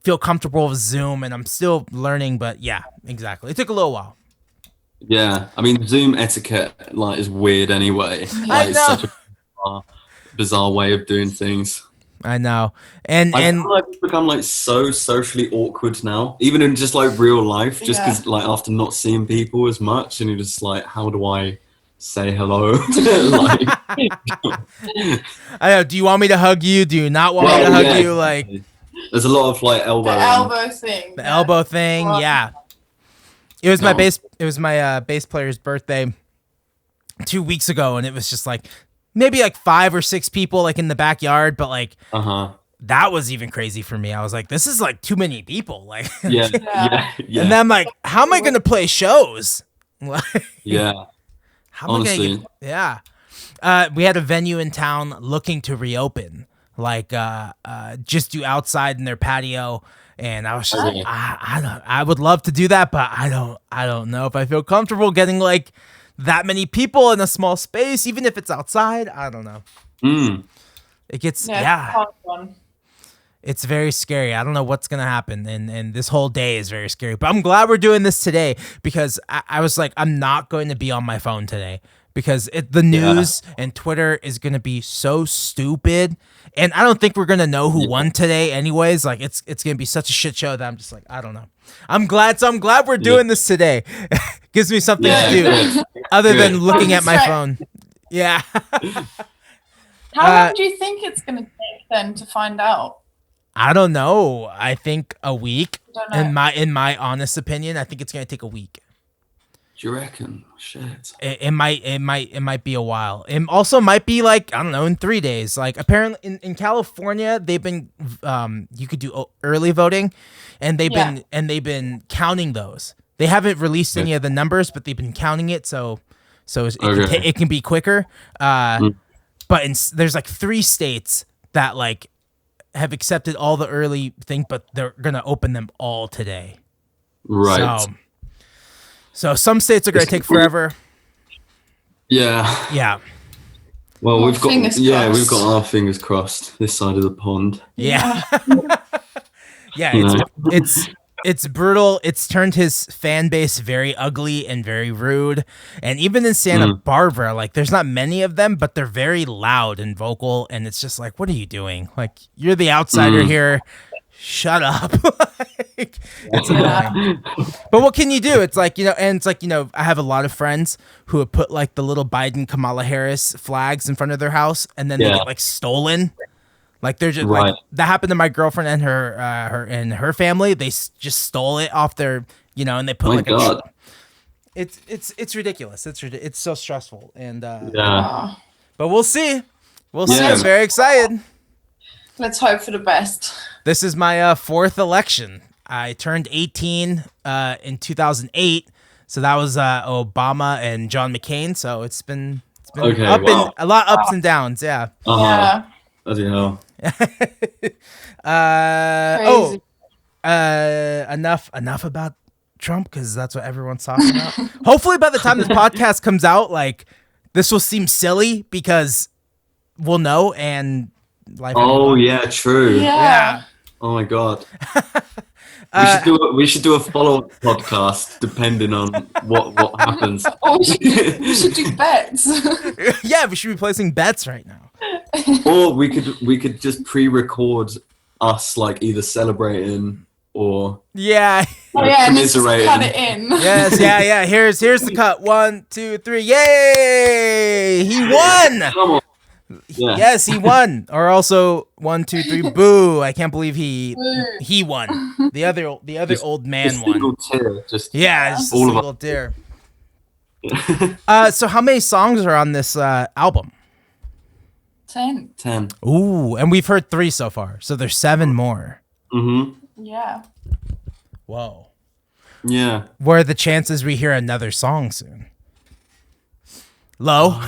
feel comfortable with Zoom, and I'm still learning, but yeah, exactly. It took a little while. Yeah, I mean, Zoom etiquette like is weird anyway. Like, it's such a bizarre way of doing things. I know, and I feel like it's become like so socially awkward now, even in just like real life, just because like after not seeing people as much, and you're just like, how do I say hello? Like, I know. Do you want me to hug you? Do you not want me to hug you? Like, there's a lot of like elbow. The elbow thing. The elbow thing. Yeah. It was my bass. It was my bass player's birthday 2 weeks ago, and it was just like maybe like 5 or 6 people like in the backyard, but like that was even crazy for me. I was like, this is like too many people. Like, yeah. And then I'm like, how am I gonna play shows? Yeah. How am I gonna get, we had a venue in town looking to reopen, like just do outside in their patio, and I was just like, I would love to do that, but I don't know if I feel comfortable getting like that many people in a small space, even if it's outside. I don't know. It gets it's very scary. I don't know what's gonna happen, and this whole day is very scary. But I'm glad we're doing this today because I was like, I'm not going to be on my phone today because the news and Twitter is gonna be so stupid, and I don't think we're gonna know who won today, anyways. Like it's gonna be such a shit show that I'm just like, I don't know. I'm glad we're doing this today. Gives me something to do other than looking at my phone. Yeah. How long do you think it's gonna take then to find out? I don't know. I think a week. In my honest opinion, I think it's gonna take a week. Do you reckon? Shit. It might be a while. It also might be like, I don't know, in 3 days. Like apparently in California, they've been you could do early voting, and they've been counting those. They haven't released any of the numbers, but they've been counting it. So it can be quicker. But there's like 3 states that like have accepted all the early thing, but they're gonna open them all today. Right. So some states are gonna take forever. Yeah. Yeah. Well, we've got our fingers crossed this side of the pond. Yeah. Yeah. It's brutal. It's turned his fan base very ugly and very rude. And even in Santa Barbara, like there's not many of them, but they're very loud and vocal. And it's just like, what are you doing? Like you're the outsider here. Shut up. Like, it's annoying. But what can you do? It's like, I have a lot of friends who have put like the little Biden Kamala Harris flags in front of their house, and then they get like stolen. Like they're just like that happened to my girlfriend and her family. They just stole it off their, and they put it's ridiculous. It's so stressful, and but we'll see. See. I'm very excited. Let's hope for the best. This is my 4th election. I turned 18 in 2008, so that was Obama and John McCain. So it's been a lot of ups and downs. Yeah. Bloody hell. Enough about Trump, because that's what everyone's talking about. Hopefully by the time this podcast comes out, like this will seem silly because we'll know and life. True. Yeah. Oh my god. We should do a follow-up podcast depending on what happens. We should do bets. Yeah, we should be placing bets right now. Or we could just pre-record us like either celebrating or Yeah. Oh yeah, and just commiserating. cut it in. Yes, yeah. Here's the cut. 1, 2, 3. Yay! He won. Come on. Yeah. Yes, he won. Or also 1, 2, 3. Boo! I can't believe he won. The other old man Just won. single tear, just Just a all of single tear. So how many songs are on this album? 10. 10. Ooh, and we've heard 3 so far, so there's 7 more. Mm-hmm. Yeah. Whoa. Yeah. What are the chances we hear another song soon? Low.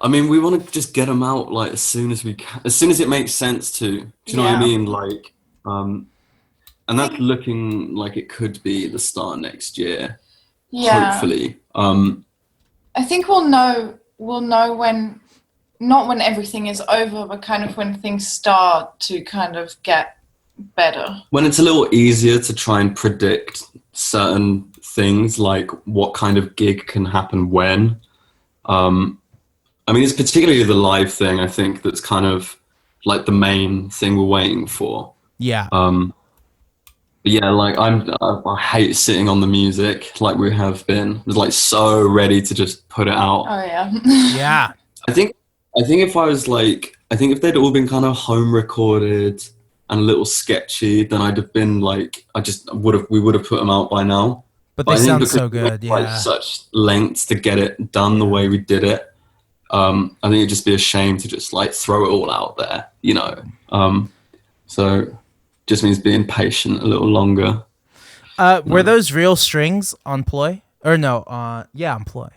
I mean, we want to just get them out like as soon as we can, as soon as it makes sense to. Do you know what I mean? Like, and that's looking like it could be the start of next year. Yeah. Hopefully. I think we'll know when, not when everything is over, but kind of when things start to kind of get better. When it's a little easier to try and predict certain things, like what kind of gig can happen when. I mean, it's particularly the live thing, I think, that's kind of like the main thing we're waiting for. Yeah. But yeah, like I hate sitting on the music like we have been. I was like so ready to just put it out. Oh yeah. Yeah. I think if I was like, I think if they'd all been kind of home recorded and a little sketchy, then I'd have been like, we would have put them out by now. But they I think sound because so we went, good. like, Yeah. such lengths to get it done the way we did it. I think it'd just be a shame to just like throw it all out there, you know. So just means being patient a little longer. Were those real strings on Ploy? Or no, on Ploy.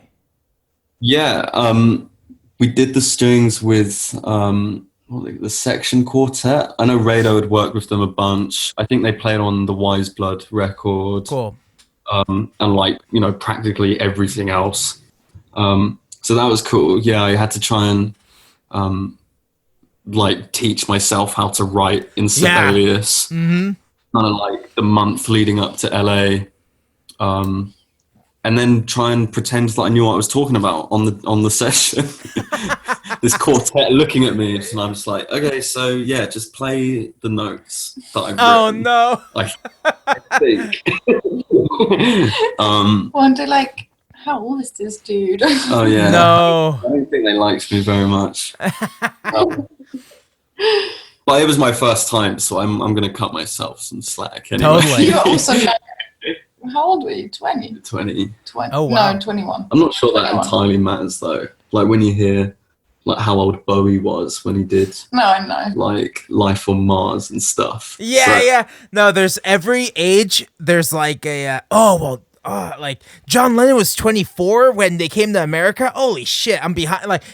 Yeah, we did the strings with the Section Quartet. I know Rado had worked with them a bunch. I think they played on the Wise Blood record. Cool. And like, you know, practically everything else. So that was cool. Yeah, I had to try and like teach myself how to write in Sibelius. Mm-hmm. Kind of like the month leading up to LA. And then try and pretend that I knew what I was talking about on the session. This quartet looking at me, and I'm just like, okay, so yeah, just play the notes that I've written. Oh no! I think. Wonder like, how old is this dude? Oh yeah. No. I don't think they liked me very much. But it was my first time, so I'm gonna cut myself some slack anyway. Totally. You're also how old were you? 20? 20. Oh wow. No, 21. I'm not sure that 21. entirely matters though. Like when you hear like how old Bowie was when he did No, I know. like Life on Mars and stuff. Yeah, So- yeah. No, there's every age. There's like a like John Lennon was 24 when they came to America. Holy shit, I'm behind. Like,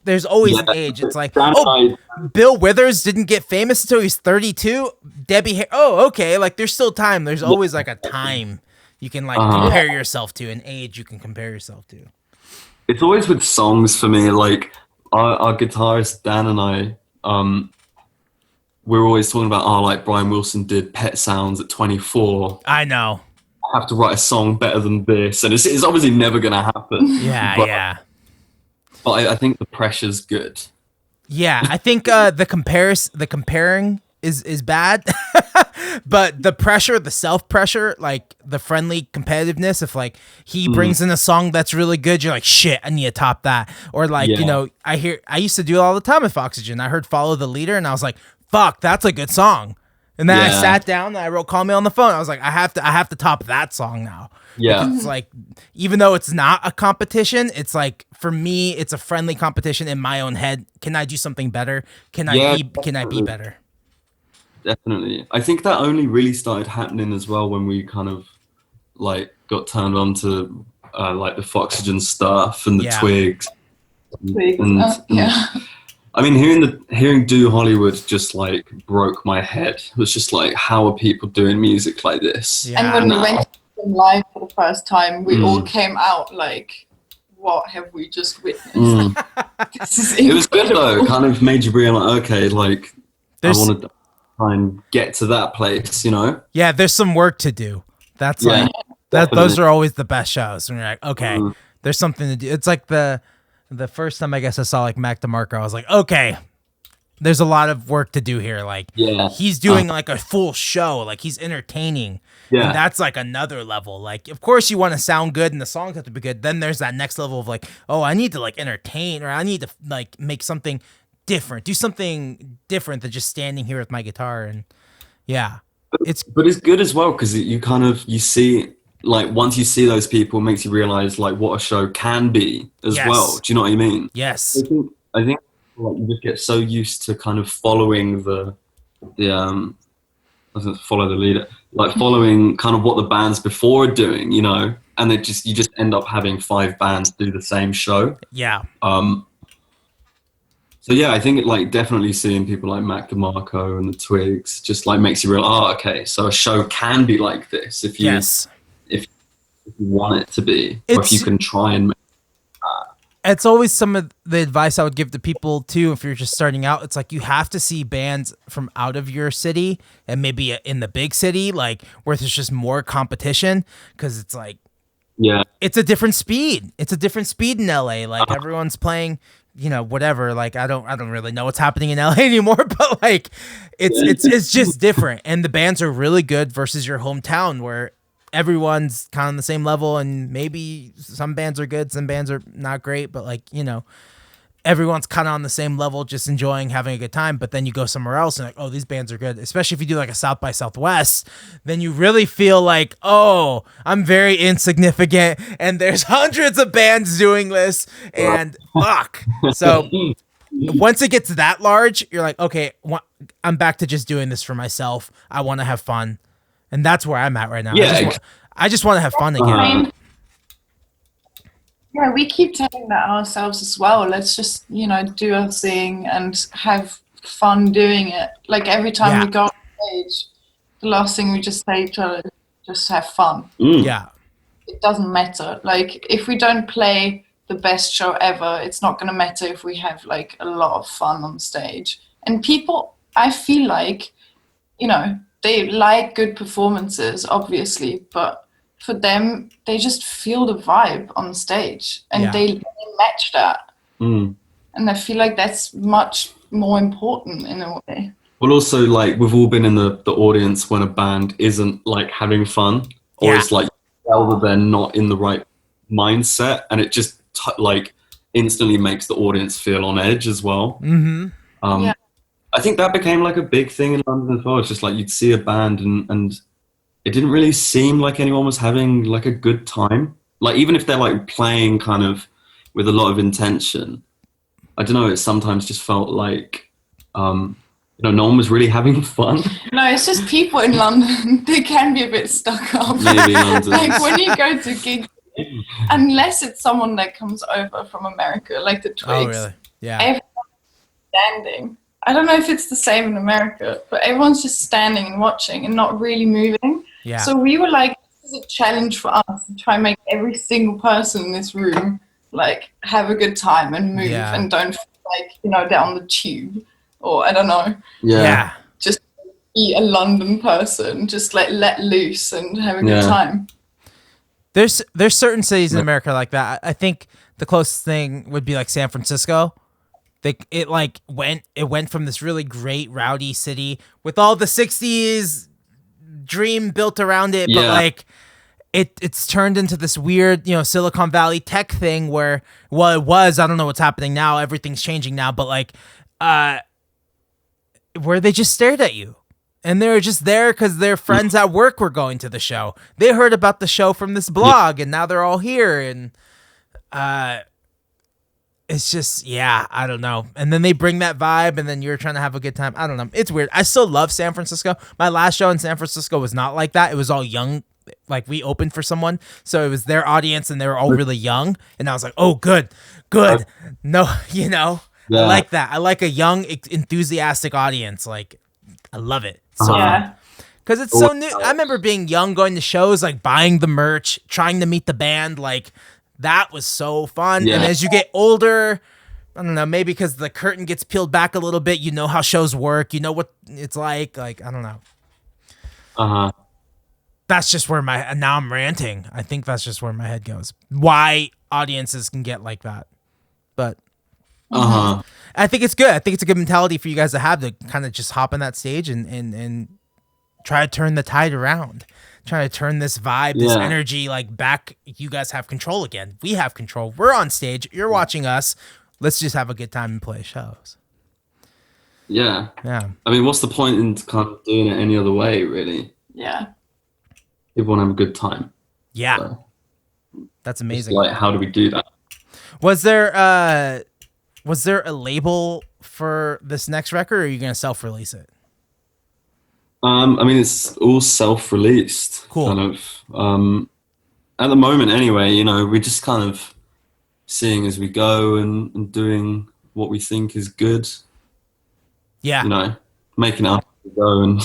there's always an age. It's like, Bill Withers didn't get famous until he's 32. Debbie, okay. Like, there's still time. There's always like a time you can like compare yourself to, an age you can compare yourself to. It's always with songs for me. Like our guitarist Dan and I, we're always talking about, like Brian Wilson did Pet Sounds at 24. I know. I have to write a song better than this, and it's obviously never going to happen. Yeah, but, yeah. But I think the pressure's good. Yeah, I think the comparing is bad, but the pressure, the self pressure, like the friendly competitiveness. If like he brings in a song that's really good, you're like, shit, I need to top that. Or like you know, I used to do it all the time with Oxygen. I heard Follow the Leader, and I was like, fuck, that's a good song. And then I sat down and I wrote Call Me on the Phone. I was like, I have to top that song now. Yeah. It's like, even though it's not a competition, it's like, for me, it's a friendly competition in my own head. Can I do something better? Can I be better? Definitely. I think that only really started happening as well when we kind of like got turned on to like the Foxygen stuff and the Twigs. And, I mean, hearing Do Hollywood just like broke my head. It was just like, how are people doing music like this? Yeah. And when we went to them live for the first time, we all came out like, what have we just witnessed? This is it was good though. Kind of made you realize, okay, like I want to try and get to that place, you know? Yeah, there's some work to do. That's like those are always the best shows when you're like, okay, there's something to do. It's like the the first time I guess I saw like Mac DeMarco, I was like, okay, there's a lot of work to do here. Like, he's doing like a full show, like he's entertaining. Yeah. And that's like another level. Like, of course you want to sound good and the songs have to be good. Then there's that next level of like, oh, I need to like entertain, or I need to like make something different, do something different than just standing here with my guitar. And yeah, but it's good as well, because you see, like, once you see those people, it makes you realize like what a show can be as well. Do you know what I mean? Yes. I think like, you just get so used to kind of following the follow the leader, like following kind of what the bands before are doing, you know, and you just end up having 5 bands do the same show. Yeah. So yeah, I think it like definitely seeing people like Mac DeMarco and the Twigs just like makes you realize, okay, so a show can be like this if you if you want it to be, or if you can try and make it's always some of the advice I would give to people too. If you're just starting out, it's like you have to see bands from out of your city and maybe in the big city, like where there's just more competition, because it's like, it's a different speed. It's a different speed in LA. Like everyone's playing, you know, whatever. Like I don't really know what's happening in LA anymore, but like it's just different. And the bands are really good versus your hometown where everyone's kind of on the same level, and maybe some bands are good, some bands are not great, but like, you know, everyone's kind of on the same level, just enjoying having a good time. But then you go somewhere else and like, oh, these bands are good, especially if you do like a South by Southwest, then you really feel like, oh, I'm very insignificant and there's hundreds of bands doing this and fuck. So once it gets that large, you're like, okay, I'm back to just doing this for myself. I want to have fun. And that's where I'm at right now. Yeah. I just want to have fun again. Yeah, we keep telling that ourselves as well. Let's just, you know, do our thing and have fun doing it. Like every time we go on stage, the last thing we just say to each other is just have fun. Yeah. It doesn't matter. Like if we don't play the best show ever, it's not going to matter if we have like a lot of fun on stage. And people, I feel like, you know, they like good performances, obviously, but for them, they just feel the vibe on stage and they match that. And I feel like that's much more important in a way. Well, also, like, we've all been in the audience when a band isn't, like, having fun, or it's, like, tell that they're not in the right mindset, and it just, like, instantly makes the audience feel on edge as well. I think that became like a big thing in London as well. It's just like you'd see a band and it didn't really seem like anyone was having like a good time. Like even if they're like playing kind of with a lot of intention, I don't know, it sometimes just felt like, you know, no one was really having fun. No, it's just people in London. They can be a bit stuck up. Maybe London. Like when you go to gigs, unless it's someone that comes over from America, like the Twigs. Oh, really? Yeah. Everyone's standing. I don't know if it's the same in America, but everyone's just standing and watching and not really moving. Yeah. So we were like, this is a challenge for us to try and make every single person in this room like have a good time and move and don't feel like, you know, they're on the tube or I don't know. Yeah. Just be a London person, just like let loose and have a good time. There's certain cities in America like that. I think the closest thing would be like San Francisco. It went from this really great rowdy city with all the 60s dream built around it, but like it's turned into this weird, you know, Silicon Valley tech thing where, well, it was, I don't know what's happening now, everything's changing now, but like where they just stared at you. And they were just there because their friends at work were going to the show. They heard about the show from this blog, and now they're all here. And it's just, I don't know. And then they bring that vibe, and then you're trying to have a good time. I don't know. It's weird. I still love San Francisco. My last show in San Francisco was not like that. It was all young. Like, we opened for someone, so it was their audience, and they were all really young. And I was like, oh, good. No, you know, I like that. I like a young, enthusiastic audience. Like, I love it. So, because it's so new. I remember being young, going to shows, like buying the merch, trying to meet the band. Like, that was so fun. And as you get older, I don't know, maybe because the curtain gets peeled back a little bit, you know how shows work, you know what it's like. Like, I don't know. That's just where now I'm ranting. I think that's just where my head goes. Why audiences can get like that. but Uh-huh. I think it's good. I think it's a good mentality for you guys to have, to kind of just hop on that stage and try to turn the tide around. Trying to turn this vibe, this energy, like, back. You guys have control again. We have control. We're on stage. You're watching us. Let's just have a good time and play shows. Yeah. Yeah. I mean, what's the point in kind of doing it any other way, really? Yeah. People want to have a good time. Yeah. So, that's amazing. Like, how do we do that? Was there a label for this next record, or are you going to self-release it? I mean, it's all self-released. Cool. Kind of. At the moment, anyway, you know, we're just kind of seeing as we go and doing what we think is good. Yeah. You know, making it up as we go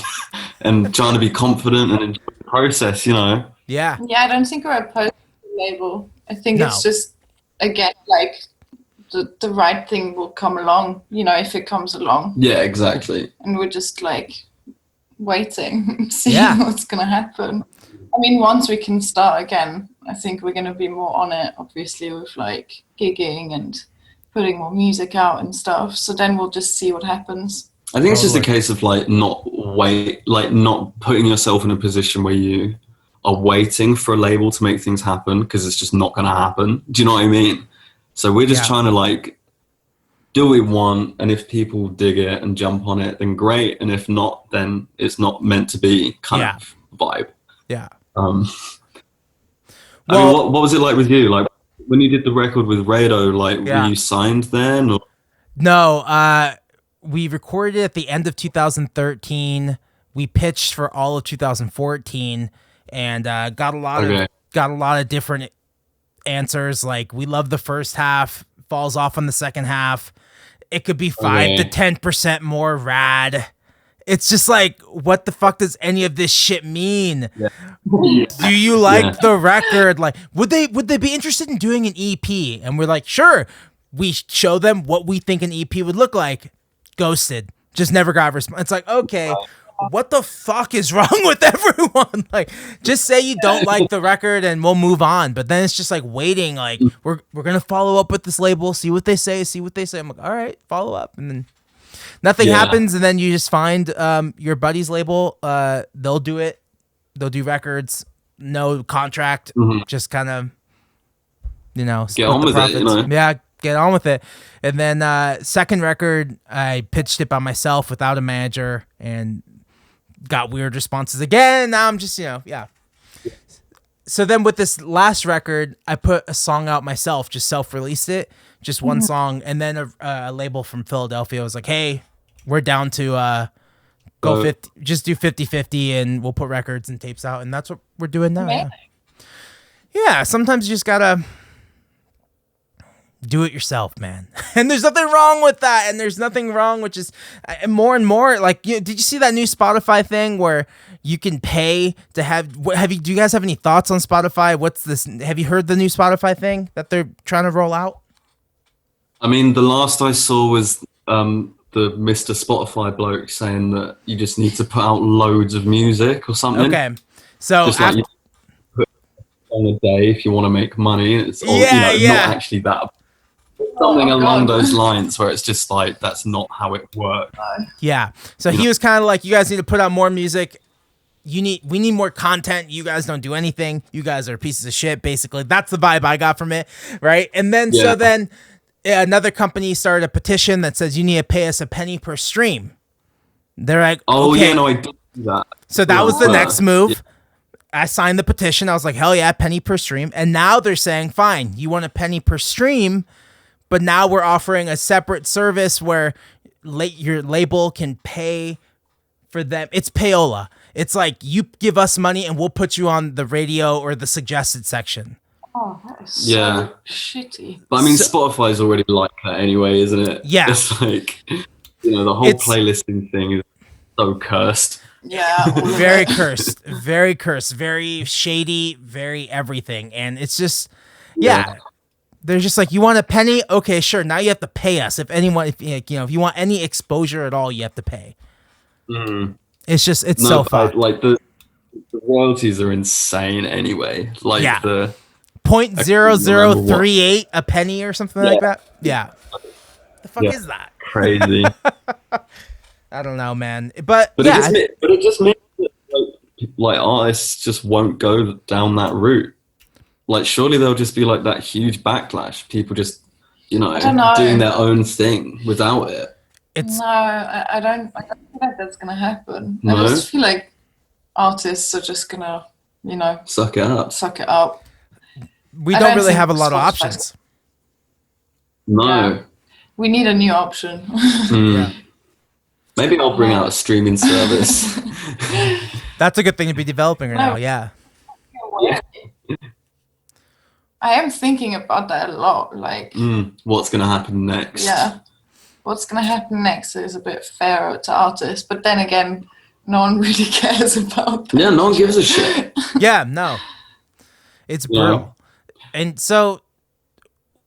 and trying to be confident and enjoy the process, you know. Yeah. Yeah, I don't think we're opposed to the label. I think it's just, again, like, the right thing will come along, you know, if it comes along. Yeah, exactly. And we're just, like, waiting, seeing what's going to happen. I mean, once we can start again, I think we're going to be more on it, obviously, with, like, gigging and putting more music out and stuff. So then we'll just see what happens. I think it's just a case of, like, not putting yourself in a position where you are waiting for a label to make things happen, because it's just not going to happen. Do you know what I mean? So we're just trying to, like, do what we want, and if people dig it and jump on it, then great, and if not, then it's not meant to be kind of vibe. Yeah. I mean, what was it like with you? Like, when you did the record with Rado, like, were you signed then? Or? No, we recorded at the end of 2013. We pitched for all of 2014, and got a lot of different answers. Like, we love the first half, falls off on the second half. It could be 5 to 10% more rad. It's just like, what the fuck does any of this shit mean? Yeah. Do you like the record? Like, would they be interested in doing an EP? And we're like, sure. We show them what we think an EP would look like. Ghosted. Just never got a response. It's like, okay, what the fuck is wrong with everyone? Like, just say you don't like the record and we'll move on. But then it's just like waiting. Like, we're gonna follow up with this label, see what they say. I'm like, all right, follow up, and then nothing happens, and then you just find your buddy's label. They'll do it. They'll do records, no contract, just kind of, you know, get on with it. You know? Yeah, get on with it. And then second record, I pitched it by myself without a manager, and got weird responses again. Now I'm just, So then with this last record, I put a song out myself, just self-released it, just one song, and then a label from Philadelphia was like, hey, we're down to go 50, just do 50-50, and we'll put records and tapes out, and that's what we're doing now. Yeah, sometimes you just gotta do it yourself, man. And there's nothing wrong with that. And there's nothing wrong with just more and more. Like, did you see that new Spotify thing where you can pay to do you guys have any thoughts on Spotify? What's this? Have you heard the new Spotify thing that they're trying to roll out? I mean, the last I saw was the Mr. Spotify bloke saying that you just need to put out loads of music or something. Okay. So just like you put on a day if you want to make money. It's not actually that. Something along those lines where it's just like, that's not how it works. Yeah. So he was kind of like, you guys need to put out more music. We need more content. You guys don't do anything. You guys are pieces of shit, basically. That's the vibe I got from it, right? And then so then another company started a petition that says you need to pay us a penny per stream. They're like, okay. I did that. So that was the next move. Yeah. I signed the petition. I was like, hell yeah, penny per stream. And now they're saying, fine, you want a penny per stream, but now we're offering a separate service where your label can pay for them. It's payola. It's like, you give us money and we'll put you on the radio or the suggested section. Oh, that is so shitty. But I mean, Spotify's already like that anyway, isn't it? Yeah. It's like, the whole playlisting thing is so cursed. Yeah. Very cursed. Very cursed. Very shady. Very everything. And it's just, they're just like, you want a penny? Okay, sure. Now you have to pay us. If you want any exposure at all, you have to pay. It's just, so fucked. Like the royalties are insane anyway. Like the .0038 a penny or something like that. Yeah. The fuck is that? Crazy. I don't know, man. But it just means that like artists just won't go down that route. Like surely there'll just be like that huge backlash. People just, doing their own thing without it. I don't feel like that's gonna happen. No? I just feel like artists are just gonna, suck it up. We don't really have a lot of options. No. Yeah. We need a new option. Yeah. Maybe I'll bring out a streaming service. That's a good thing to be developing right now, yeah. I am thinking about that a lot. Like, what's going to happen next? Yeah. What's going to happen next is a bit fairer to artists. But then again, no one really cares about that. Yeah, no one gives a shit. Yeah, no. It's brutal. Yeah. And so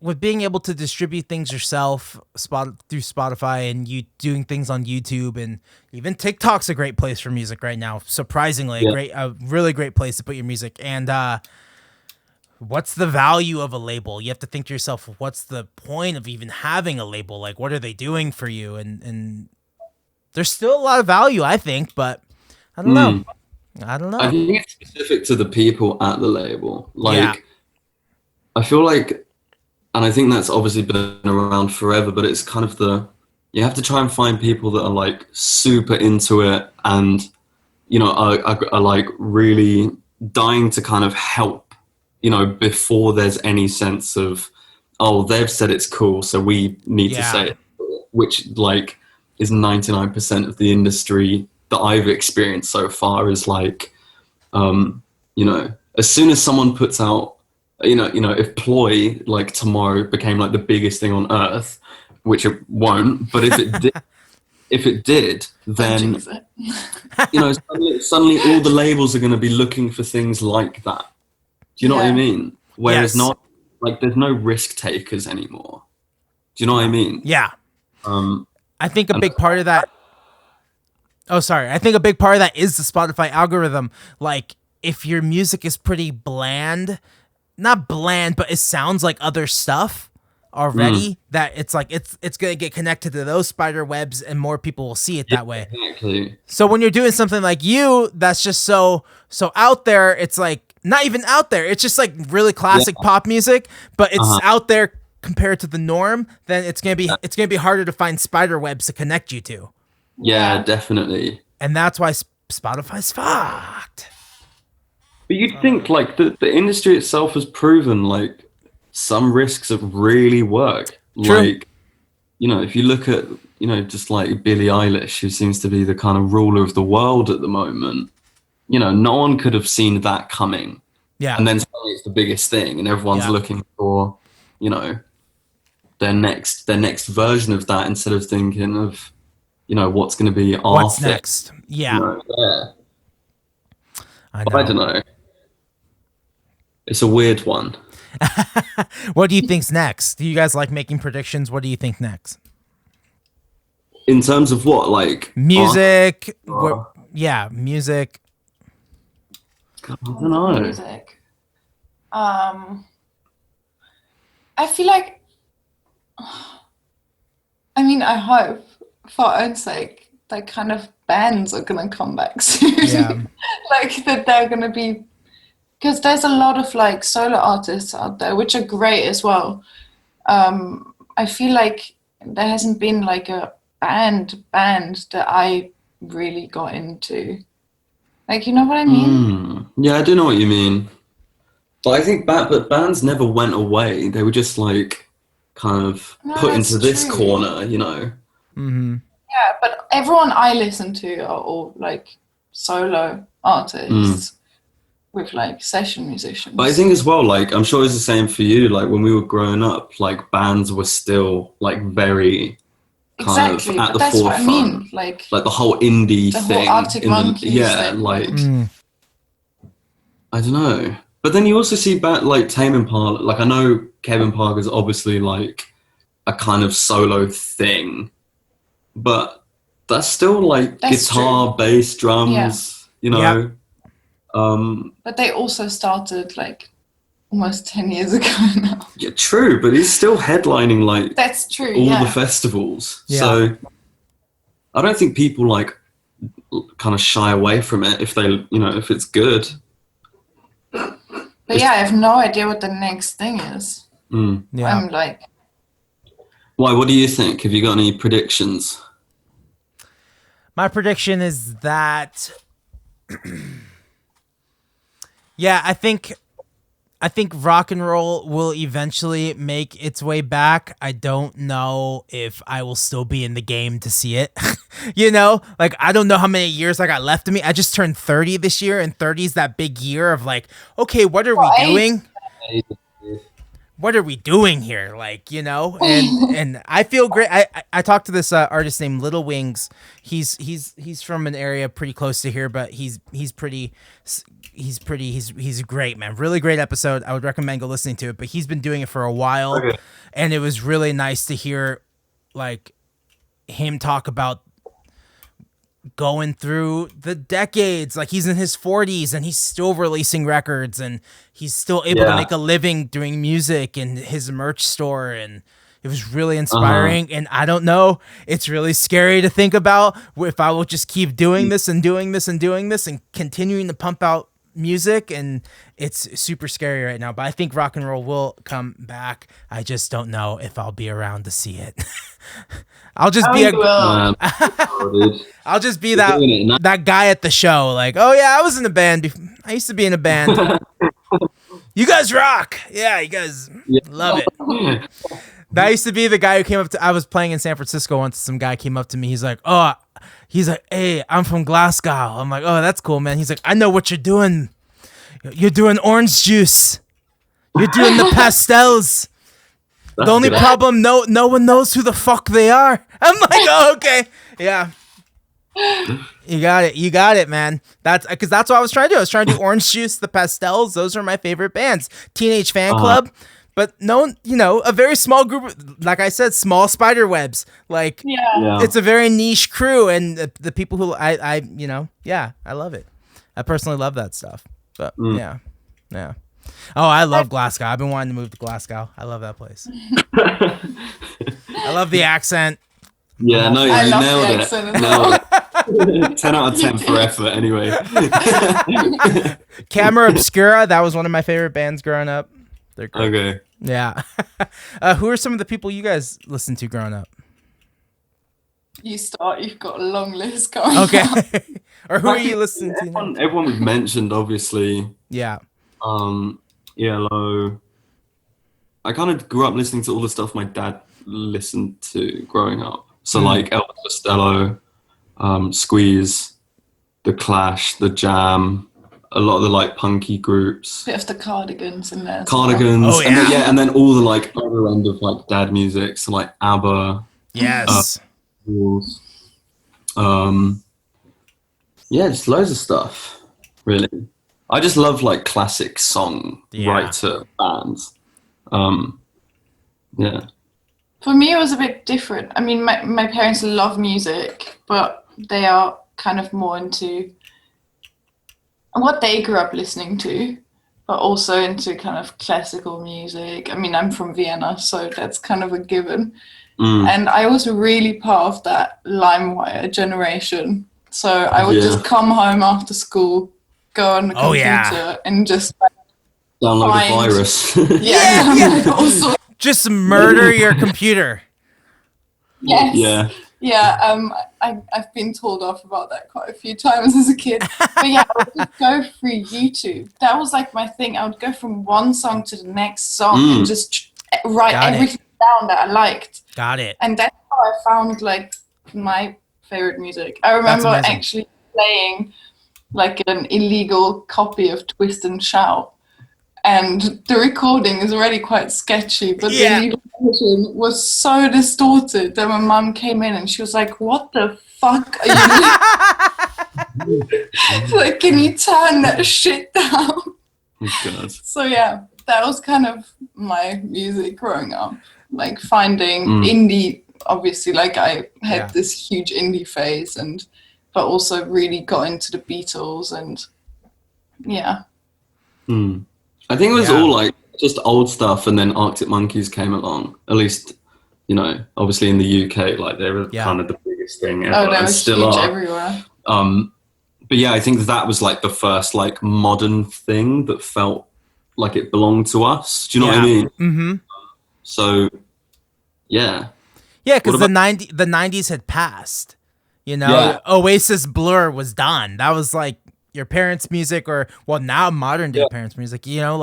with being able to distribute things yourself through Spotify and you doing things on YouTube, and even TikTok's a great place for music right now. Surprisingly, a really great place to put your music. And what's the value of a label? You have to think to yourself, what's the point of even having a label? Like, what are they doing for you? And there's still a lot of value, I think, but I don't know. I don't know. I think it's specific to the people at the label. Like, I feel like, and I think that's obviously been around forever, but it's kind of you have to try and find people that are like super into it and, are like really dying to kind of help, before there's any sense of, oh, they've said it's cool, so we need to say it, which like is 99% of the industry that I've experienced so far is like, as soon as someone puts out, if Ploy like tomorrow became like the biggest thing on earth, which it won't, but if it did, then suddenly all the labels are going to be looking for things like that. Do you know what I mean? Whereas not like there's no risk takers anymore. Do you know what I mean? Yeah. I think a big part of that. Oh, sorry. I think a big part of that is the Spotify algorithm. Like, if your music is pretty bland. Not bland, but it sounds like other stuff already, that it's like it's going to get connected to those spider webs and more people will see it that way. Exactly. So when you're doing something like you that's just so out there, it's like not even out there. It's just like really classic pop music, but it's out there compared to the norm, then it's going to be harder to find spider webs to connect you to. Yeah, definitely. And that's why Spotify's fucked. But you'd think like the industry itself has proven like some risks that really work. True. Like, if you look at, just like Billie Eilish, who seems to be the kind of ruler of the world at the moment, no one could have seen that coming. Yeah. And then suddenly it's the biggest thing and everyone's looking for, their next version of that instead of thinking of, what's going to be after. What's next? Yeah. I don't know. It's a weird one. What do you think's next? Do you guys like making predictions? What do you think next? In terms of what, like music? Music. I don't know. Music. I feel like. I mean, I hope, for our own sake, that kind of bands are gonna come back soon. Yeah. Like that they're gonna be. Because there's a lot of like solo artists out there, which are great as well. I feel like there hasn't been like a band that I really got into. Like, you know what I mean? Yeah, I do know what you mean. But I think but bands never went away. They were just like kind of put into this corner, Mm-hmm. Yeah, but everyone I listen to are all like solo artists. With like session musicians. But I think as well, like I'm sure it's the same for you, like when we were growing up, like bands were still like very kind of at the that's forefront. What I mean. Like the whole indie thing. Whole Arctic Monkeys thing. I don't know. But then you also see like Tame Impala, like I know Kevin Parker's obviously like a kind of solo thing, but that's still like guitar, bass, drums, But they also started like almost 10 years ago now. Yeah, true, but he's still headlining like That's true. all the festivals. Yeah. So I don't think people like kind of shy away from it if they, if it's good. But yeah, I have no idea what the next thing is. Yeah. I'm like, why? What do you think? Have you got any predictions? My prediction is that, yeah, I think rock and roll will eventually make its way back. I don't know if I will still be in the game to see it. Like, I don't know how many years I got left of me. I just turned 30 this year, and 30 is that big year of like, okay, what are we doing? What are we doing here? Like, and I feel great. I talked to this artist named Little Wings. He's from an area pretty close to here, but he's great, man. Really great episode. I would recommend go listening to it, but he's been doing it for a while. Okay. And it was really nice to hear like him talk about going through the decades. Like, he's in his 40s and he's still releasing records, and he's still able to make a living doing music and his merch store, and it was really inspiring. And I don't know, it's really scary to think about if I will just keep doing this and doing this and doing this and continuing to pump out music, and it's super scary right now. But I think rock and roll will come back. I just don't know if I'll be around to see it. I'll just be I'll just be that guy at the show, like, oh yeah, I was in a band. I used to be in a band. You guys rock. Yeah, you guys love it. That used to be the guy who came up to, I was playing in San Francisco once, some guy came up to me, he's like, hey, I'm from Glasgow. I'm like, oh, that's cool, man. He's like, I know what you're doing. You're doing orange juice. You're doing the pastels. The only problem, no one knows who the fuck they are. I'm like, oh, okay. Yeah. You got it, man. That's because that's what I was trying to do. I was trying to do orange juice, the pastels. Those are my favorite bands. Teenage Fan Club. But no, a very small group, like I said, small spider webs. Like, it's a very niche crew, and the people who I love it. I personally love that stuff. But yeah. Oh, I love Glasgow. I've been wanting to move to Glasgow. I love that place. I love the accent. Yeah, no, you nailed it. 10 out of 10 for effort, anyway. Camera Obscura, that was one of my favorite bands growing up. They're great. Okay. Yeah. Who are some of the people you guys listened to growing up? You start. You've got a long list going. Okay. Or who are you listening to? Everyone we've mentioned, obviously. Yeah. ELO. I kind of grew up listening to all the stuff my dad listened to growing up. So like Elvis Costello, Squeeze, The Clash, The Jam, a lot of the like punky groups. Bit of the Cardigans in there. Cardigans. Oh, yeah. And then all the like other end of like dad music. So like ABBA. Yes. Just loads of stuff, really. I just love like classic song writer bands. Yeah. For me, it was a bit different. I mean, my parents love music, but they are kind of more into what they grew up listening to, but also into kind of classical music. I mean, I'm from Vienna, so that's kind of a given. And I was really part of that LimeWire generation. So I would just come home after school, go on the computer, and just download a virus. Just murder your computer. Yes. Yeah. I've been told off about that quite a few times as a kid. But yeah, I would just go through YouTube. That was like my thing. I would go from one song to the next song and just write everything down that I liked. Got it. And that's how I found like my favorite music. I remember actually playing like an illegal copy of Twist and Shout. And the recording is already quite sketchy, but the illegal version was so distorted that my mum came in and she was like, what the fuck are you doing? Like, can you turn that shit down? Oh, God. So yeah, that was kind of my music growing up. Like finding indie, obviously, like I had this huge indie phase, but also really got into the Beatles and I think it was all like just old stuff, and then Arctic Monkeys came along. At least, obviously in the UK, like they were kind of the biggest thing ever, they and were still huge are. everywhere. But yeah, I think that was like the first like modern thing that felt like it belonged to us. Do you know what I mean? Mm-hmm. So, yeah. Yeah, because the 90s had passed. Oasis Blur was done. That was like your parents' music, or now modern day parents' music. So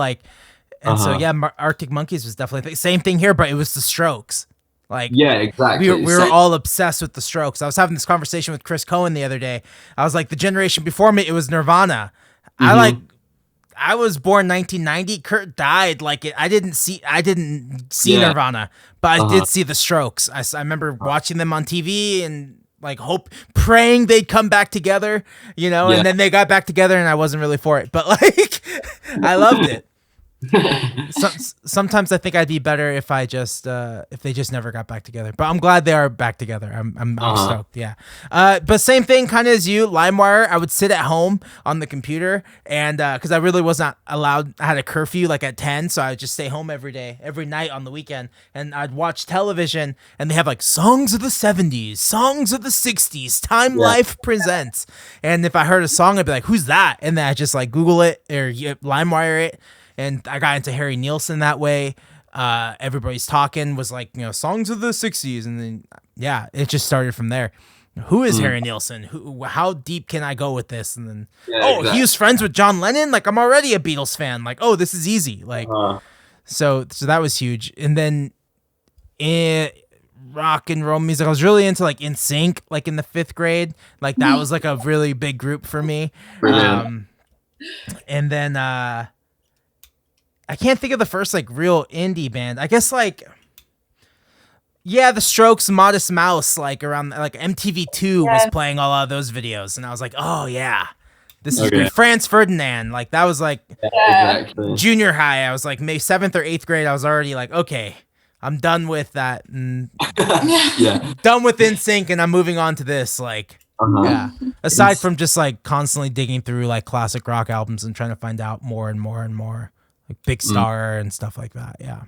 Arctic Monkeys was definitely the same thing here, but it was the Strokes. Like, yeah, exactly. We were all obsessed with the Strokes. I was having this conversation with Chris Cohen the other day. I was like, the generation before me, it was Nirvana. Mm-hmm. I was born 1990. Kurt died. I didn't see Nirvana, but I did see the Strokes. I remember watching them on TV and praying they'd come back together, and then they got back together and I wasn't really for it, but I loved it. Sometimes I think I'd be better if if they just never got back together. But I'm glad they are back together. I'm stoked. Yeah. But same thing, kind of as you. LimeWire. I would sit at home on the computer, and because I really was not allowed. I had a curfew at 10, so I would just stay home every night on the weekend, and I'd watch television. And they have songs of the 70s, songs of the 60s, Time Life presents. And if I heard a song, I'd be like, "Who's that?" And then I just Google it or LimeWire it. And I got into Harry Nilsson that way. Everybody's Talking was songs of the 60s. And then, it just started from there. Who is Harry Nilsson? How deep can I go with this? And then, exactly. He was friends with John Lennon? I'm already a Beatles fan. This is easy. So that was huge. And then rock and roll music, I was really into NSYNC, in the 5th grade. That was a really big group for me. And then, I can't think of the first real indie band. I guess the Strokes, Modest Mouse, around MTV2 was playing a lot of those videos, and I was like, oh yeah, this is great. Franz Ferdinand, that was exactly. Junior high. I was maybe 7th or 8th grade. I was already okay, I'm done with that, and done with NSYNC, and I'm moving on to this. Yeah. Aside from just constantly digging through classic rock albums and trying to find out more and more and more. Big Star and stuff like that. Yeah.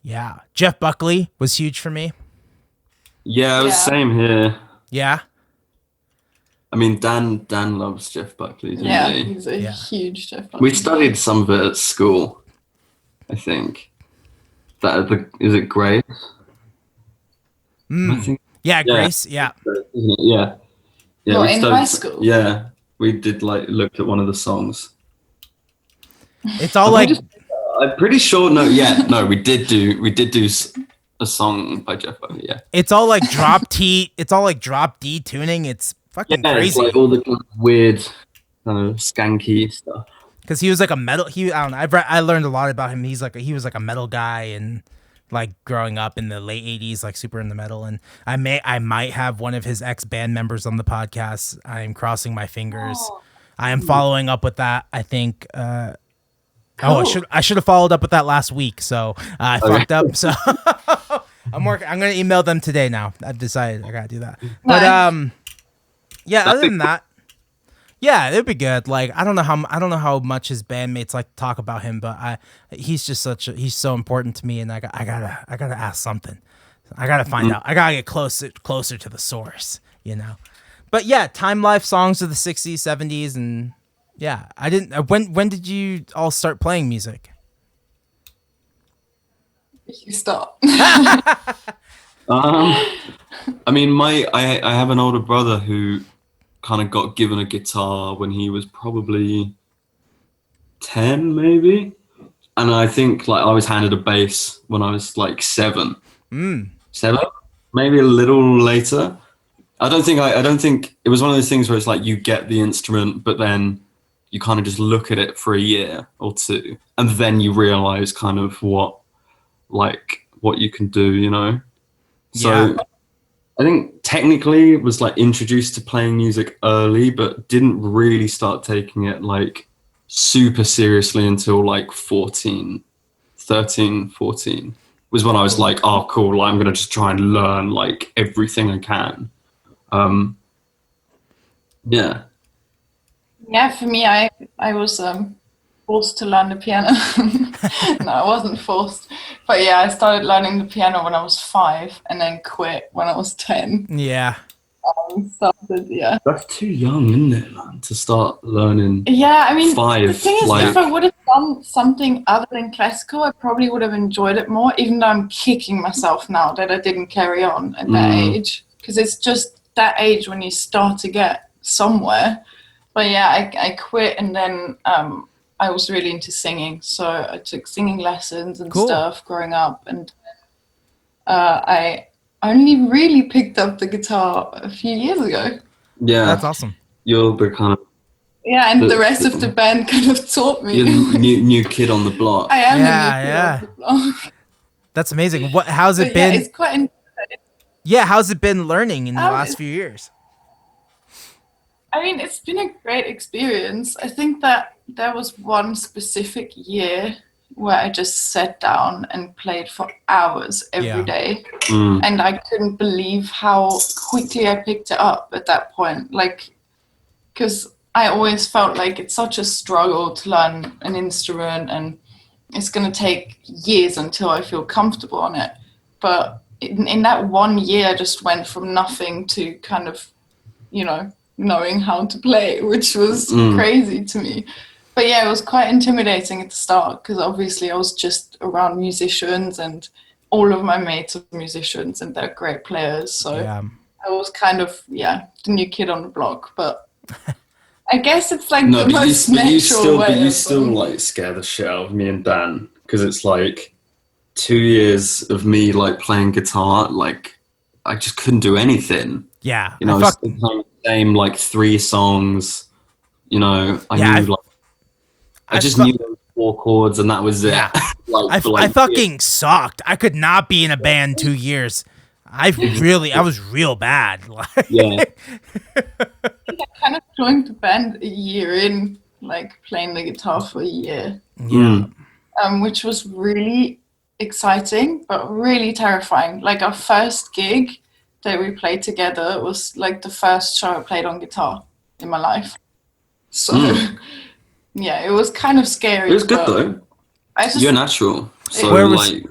Yeah. Jeff Buckley was huge for me. Yeah, it was same here. Yeah. I mean, Dan loves Jeff Buckley, didn't he? He's a huge Jeff Buckley. We studied some of it at school, I think. Is it Grace? I think. Yeah, Grace. Yeah. Yeah. Well, in high school. Yeah. We did looked at one of the songs. It's all I'm pretty sure. No, we did do a song by Jeff Buckley. Yeah, it's all drop T. It's all drop D tuning. It's fucking crazy. It's all the kind of weird, skanky stuff. Because he was a metal. I don't know. I learned a lot about him. He was a metal guy and growing up in the late 80s, super into metal. And I might have one of his ex band members on the podcast. I am crossing my fingers. I am following up with that. I think. Cool. I should have followed up with that last week, so I fucked up. So I'm gonna email them today now. I've decided I gotta do that. But other than that, it'd be good. I don't know how much his bandmates like to talk about him, but he's just he's so important to me, and I gotta ask something. I gotta find out. I gotta get closer to the source, But Time Life, songs of the 60s, 70s, and. Yeah, I didn't. When did you all start playing music? You stop. I mean, I have an older brother who kind of got given a guitar when he was probably 10, maybe, and I think I was handed a bass when I was 7. 7, maybe a little later. I don't think it was one of those things where it's you get the instrument, but then you kind of just look at it for a year or two, and then you realize kind of what you can do, So I think technically was14 to playing music early, but didn't really start taking it super seriously until 13, 14 was when I was oh cool, I'm gonna just try and learn everything I can. Yeah, for me, I was forced to learn the piano. No, I wasn't forced. But yeah, I started learning the piano when I was 5 and then quit when I was 10. Yeah. Yeah. That's too young, isn't it, man, to start learning? Yeah, I mean, 5, the thing is, if I would have done something other than classical, I probably would have enjoyed it more, even though I'm kicking myself now that I didn't carry on at that age. Because it's just that age when you start to get somewhere. But yeah, I quit, and then I was really into singing. So I took singing lessons and stuff growing up. And I only really picked up the guitar a few years ago. Yeah. That's awesome. You're the kind of... Yeah, and the rest of the band kind of taught me. You're the new kid on the block. I am the new kid on the block. That's amazing. How's it been? Yeah, it's quite interesting. Yeah, how's it been learning in the last few years? I mean, it's been a great experience. I think that there was one specific year where I just sat down and played for hours every day. And I couldn't believe how quickly I picked it up at that point. Like, because I always felt like it's such a struggle to learn an instrument, and it's going to take years until I feel comfortable on it. But in that 1 year, I just went from nothing to kind of, knowing how to play, which was crazy to me. But yeah, it was quite intimidating at the start, because obviously I was just around musicians, and all of my mates are musicians and they're great players. So I was kind of, the new kid on the block. But I guess it's like the most natural way. But you still like scare the shit out of me and Dan, because it's like 2 years of me like playing guitar, like I just couldn't do anything. Yeah. I was playing the same like 3 songs. I just knew those 4 chords and that was it. Yeah. I fucking sucked. I could not be in a band 2 years. I was real bad. Yeah. I kind of joined the band a year in, like playing the guitar for a year. Yeah. Which was really exciting, but really terrifying. Like our first gig that we played together was like the first show I played on guitar in my life. So yeah, it was kind of scary. It was good though. You're natural. So feels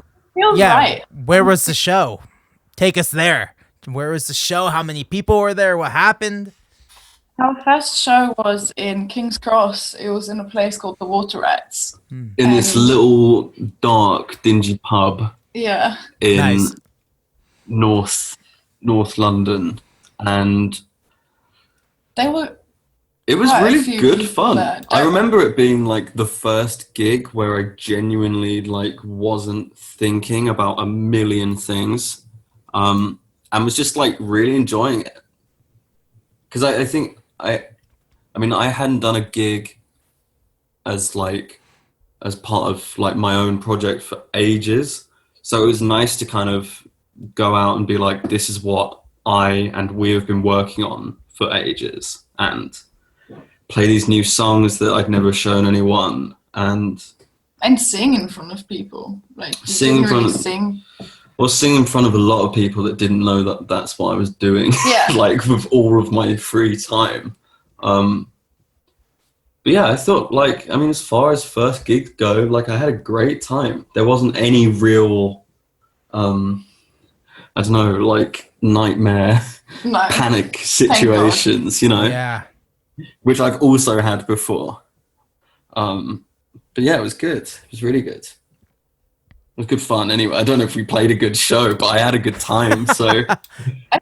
right. Where was the show? Take us there. Where was the show? How many people were there? What happened? Our first show was in King's Cross. It was in a place called the Water Rats. In this little dark, dingy pub. Yeah. In North London, and it was really good fun. I remember it being like the first gig where I genuinely like wasn't thinking about a million things, and was just like really enjoying it. Because I think I hadn't done a gig as part of like my own project for ages, so it was nice to kind of go out and be like, this is what I and we have been working on for ages, and play these new songs that I'd never shown anyone, and sing in front of people. Like sing in front of a lot of people that didn't know that that's what I was doing. Yeah. Like with all of my free time. But yeah, I thought as far as first gigs go, like I had a great time. There wasn't any real I don't know, like nightmare panic situations, Yeah. Which I've also had before. But yeah, it was good. It was really good. It was good fun anyway. I don't know if we played a good show, but I had a good time. So I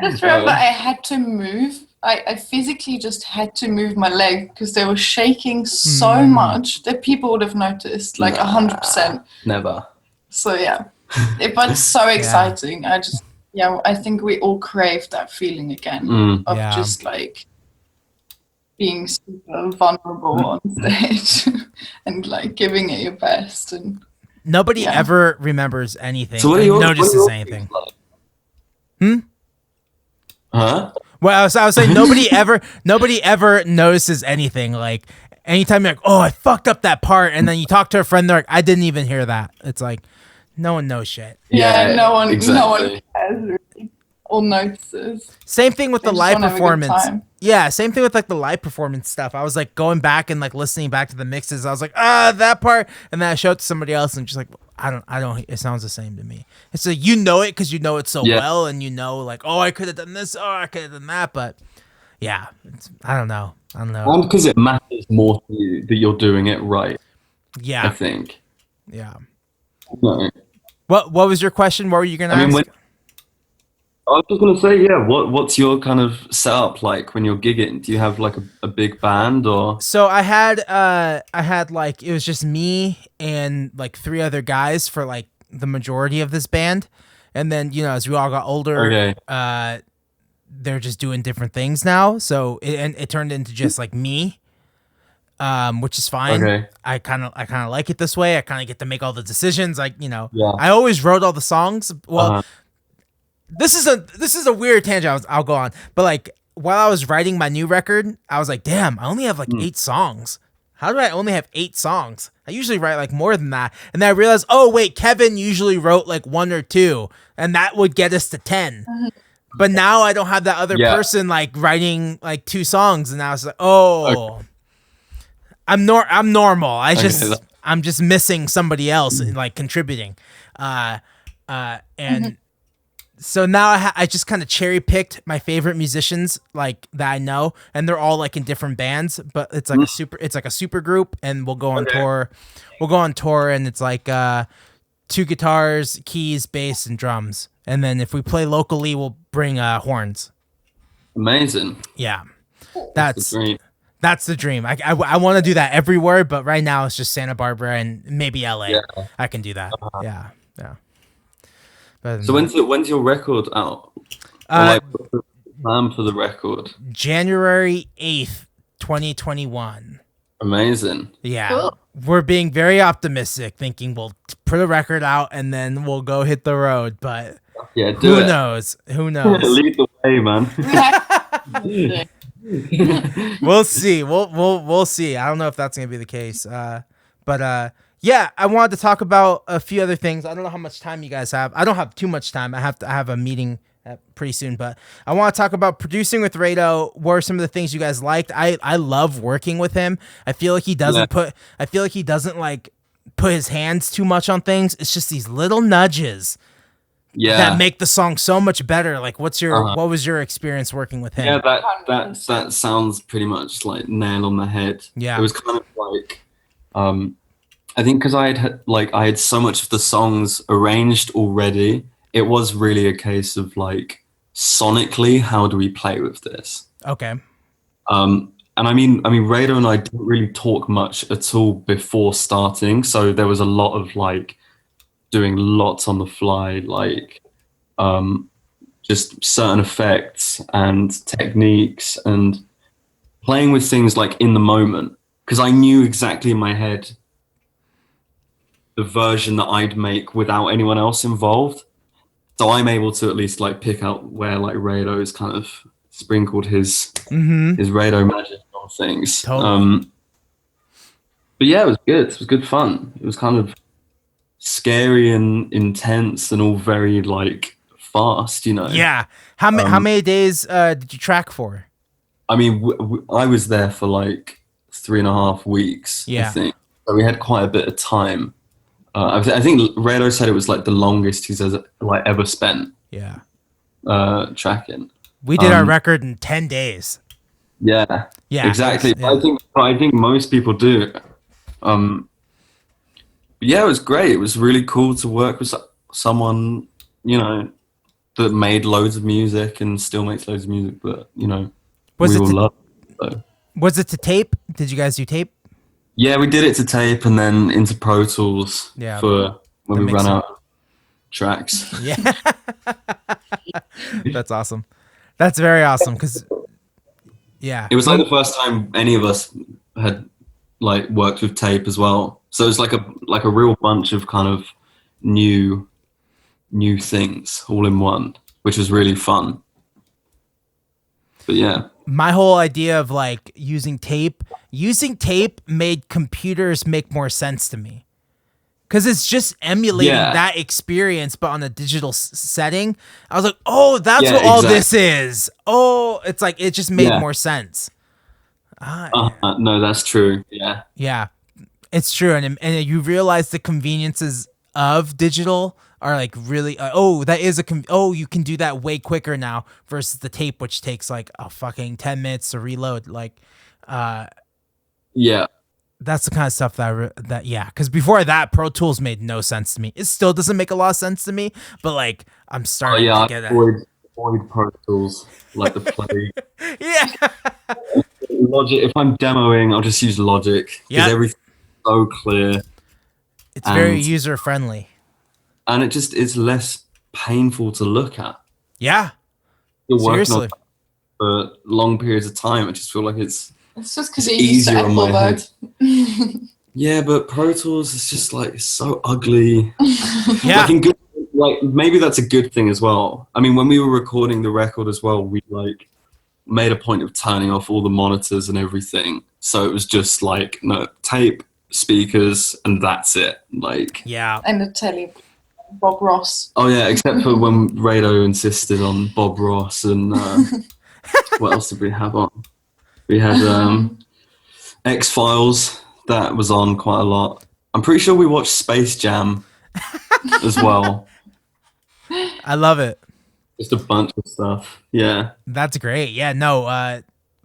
just remember I had to move. I physically just had to move my leg because they were shaking so much that people would have noticed, like 100%. Never. So yeah, but it's so exciting. I think we all crave that feeling again of just like being super vulnerable on stage and like giving it your best. And nobody ever remembers anything. So notices anything. Huh? Well, I was saying nobody ever notices anything. Like anytime you're like, oh, I fucked up that part, and then you talk to a friend, they're like, I didn't even hear that. It's like no one knows shit. Yeah, no one cares really or notices. Same thing with the live performance. Yeah, same thing with like the live performance stuff. I was like going back and like listening back to the mixes. I was like, that part, and then I showed it to somebody else, and just like, I don't. It sounds the same to me. It's like you know it because you know it so well, and you know like, oh, I could have done this, oh, I could have done that, but yeah, I don't know. And because it matters more to you that you're doing it right. Yeah, I think. Yeah. No. What was your question? What were you gonna ask? I was just gonna say, yeah. What's your kind of setup like when you're gigging? Do you have like a big band or? So I had like it was just me and like 3 other guys for like the majority of this band, and then as we all got older, they're just doing different things now. So it turned into just like me, which is fine. Okay. I kind of like it this way. I kind of get to make all the decisions. Like Yeah. I always wrote all the songs. Well. This is a weird tangent I'll go on, but like while I was writing my new record, I was like, damn, I only have like 8 songs. How do I only have 8 songs? I usually write like more than that. And then I realized, oh wait, Kevin usually wrote like 1 or 2, and that would get us to 10. But now I don't have that other person like writing like 2 songs, and I was like, oh, okay. I'm normal. I'm just missing somebody else like contributing, and. So now I just kind of cherry picked my favorite musicians like that I know, and they're all like in different bands, but it's like a super group, and we'll go on tour. We'll go on tour, and it's like 2 guitars, keys, bass, and drums. And then if we play locally, we'll bring horns. Amazing. Yeah, that's the dream. I want to do that everywhere, but right now it's just Santa Barbara and maybe LA. Yeah. I can do that. Yeah. So when's your record out? Plan for the record. January 8th, 2021. Amazing. Yeah. Cool. We're being very optimistic, thinking we'll put a record out and then we'll go hit the road. But who knows? Who knows? Lead the way, man. We'll see. We'll see. I don't know if that's gonna be the case. Yeah, I wanted to talk about a few other things. I don't know how much time you guys have. I don't have too much time. I have a meeting pretty soon, but I want to talk about producing with Rado. What are some of the things you guys liked? I love working with him. I feel like he doesn't like put his hands too much on things. It's just these little nudges that make the song so much better. Like what was your experience working with him? Yeah, that sounds pretty much like nail on the head. Yeah. It was kind of like I think because I had so much of the songs arranged already, it was really a case of like sonically, how do we play with this? Okay. And I mean, Rado and I didn't really talk much at all before starting, so there was a lot of like doing lots on the fly, like just certain effects and techniques and playing with things like in the moment, because I knew exactly in my head the version that I'd make without anyone else involved. So I'm able to at least like pick out where like Rado is kind of sprinkled his Rado magic on things. Totally. But yeah, it was good. It was good fun. It was kind of scary and intense and all very like fast, Yeah. How many days did you track for? I mean, I was there for like 3.5 weeks, I think. So we had quite a bit of time. I think Rado said it was like the longest he's ever spent. Yeah. Tracking. We did our record in 10 days. Yeah. Yeah. Exactly. Yeah. I think most people do. Yeah, it was great. It was really cool to work with someone, that made loads of music and still makes loads of music, but we all love it. So. Was it to tape? Did you guys do tape? Yeah, we did it to tape and then into Pro Tools for when we ran out of tracks. Yeah. That's awesome. That's very awesome because, yeah. It was like the first time any of us had like worked with tape as well. So it was like a real bunch of kind of new things all in one, which was really fun. But yeah. My whole idea of like using tape made computers make more sense to me. Because it's just emulating that experience, but on a digital setting. I was like, oh, that's what all this is. Oh, it's like, it just made more sense. No, that's true. Yeah. Yeah, it's true. And you realize the conveniences of digital are like really, that is you can do that way quicker now versus the tape, which takes like a fucking 10 minutes to reload. Like, yeah. That's the kind of stuff because before that, Pro Tools made no sense to me. It still doesn't make a lot of sense to me, but like I'm starting to get it. Avoid Pro Tools like the plague. Yeah. Logic. If I'm demoing, I'll just use Logic because everything's so clear. It's very user friendly, and it's less painful to look at. Yeah. You're working on for long periods of time. I just feel like it's just because you're used to Apple mode. Yeah, but Pro Tools is just like it's so ugly. Yeah. Like maybe that's a good thing as well. I mean, when we were recording the record as well, we like made a point of turning off all the monitors and everything. So it was just like tape, speakers, and that's it. Like and the telly, Bob Ross. Oh yeah, except for when Rado insisted on Bob Ross and what else did we have on? We had X-Files, that was on quite a lot. I'm pretty sure we watched Space Jam as well. I love it. Just a bunch of stuff. Yeah. That's great. Yeah, no,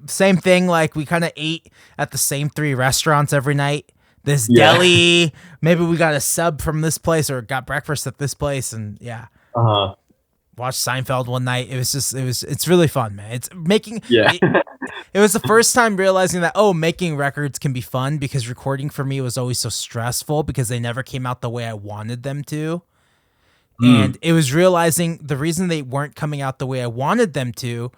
same thing. Like we kind of ate at the same 3 restaurants every night. This deli, maybe we got a sub from this place or got breakfast at this place. And watched Seinfeld one night. It's really fun, man. It's making, it was the first time realizing that, making records can be fun because recording for me was always so stressful because they never came out the way I wanted them to. And it was realizing the reason they weren't coming out the way I wanted them to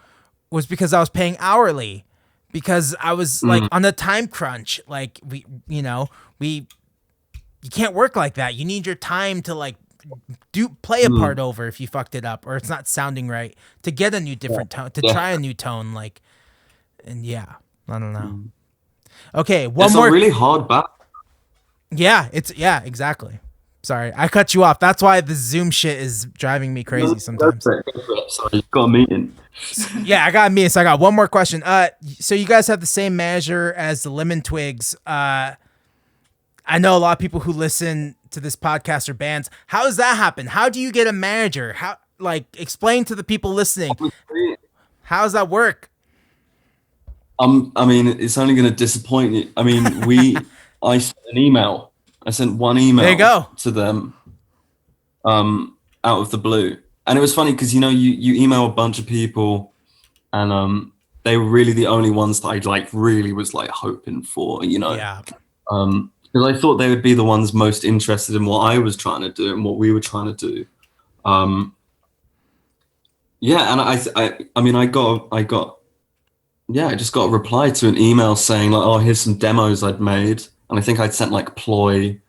was because I was paying hourly, because I was like on a time crunch. Like you can't work like that. You need your time to like play a part over if you fucked it up or it's not sounding right, to get a new different tone, to try a new tone. Like, and I don't know. Okay. It's a really hard battle. Yeah. Exactly. Sorry, I cut you off. That's why the Zoom shit is driving me crazy sometimes. Sorry, you've got a meeting. Yeah, I got a meeting. So I got one more question. So you guys have the same manager as the Lemon Twigs. I know a lot of people who listen to this podcast are bands. How does that happen? How do you get a manager? Explain to the people listening. How does that work? I mean, it's only going to disappoint you. I mean, I sent an email. I sent one email to them out of the blue. And it was funny because, you email a bunch of people and they were really the only ones that I really was hoping for, Yeah. Because I thought they would be the ones most interested in what I was trying to do and what we were trying to do. And I just got a reply to an email saying here's some demos I'd made. And I think I'd sent Ploy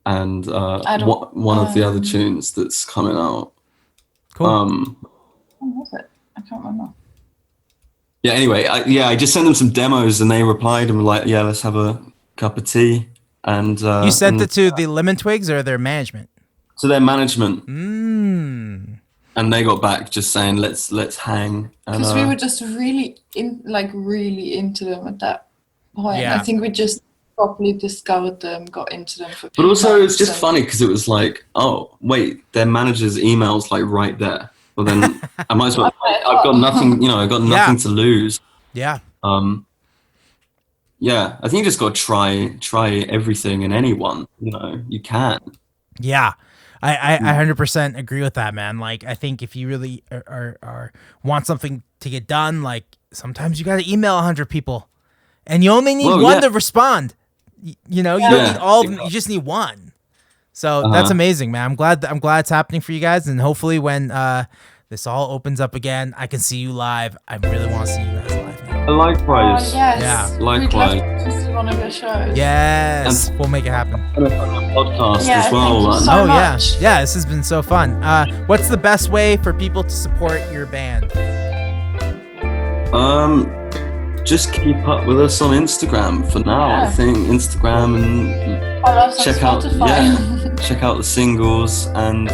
and one of the other tunes that's coming out. Cool. What was it? I can't remember. Yeah, anyway, I just sent them some demos and they replied and were like, yeah, let's have a cup of tea. And you sent it to the Lemon Twigs or their management? To their management. And they got back just saying, let's hang. Because we were just really into them at that point. Yeah. I think we just properly discovered them, got into them. But also it's just funny because it was like, oh, wait, their manager's email's right there. Well, then I might as well, I've got nothing, I've got nothing to lose. Yeah. Yeah, I think you just got to try everything and anyone, you can. Yeah. I 100% agree with that, man. I think if you really are want something to get done, sometimes you got to email 100 people and you only need one to respond. You don't need all of them. You just need one. So that's amazing, man. I'm glad it's happening for you guys. And hopefully when this all opens up again, I can see you live. I really want to see you guys live now. Likewise. Yes. Yeah. Likewise. We'd love to see one of your shows. Yes. We'll make it happen. And a podcast as well. Thank you so much. Yeah. This has been so fun. What's the best way for people to support your band? just keep up with us on Instagram for now. I think Instagram, and check out check out the singles, and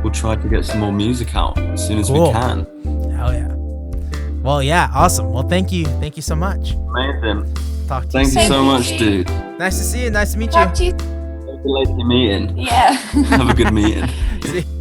we'll try to get some more music out as soon as we can. Hell yeah. Well, yeah, awesome. Well, thank you so much. Amazing. Talk to Thank you. you so much, dude. Nice to see you. Nice to meet you. Talk to you. Have a good meeting. Yeah. Have a good meeting. See you.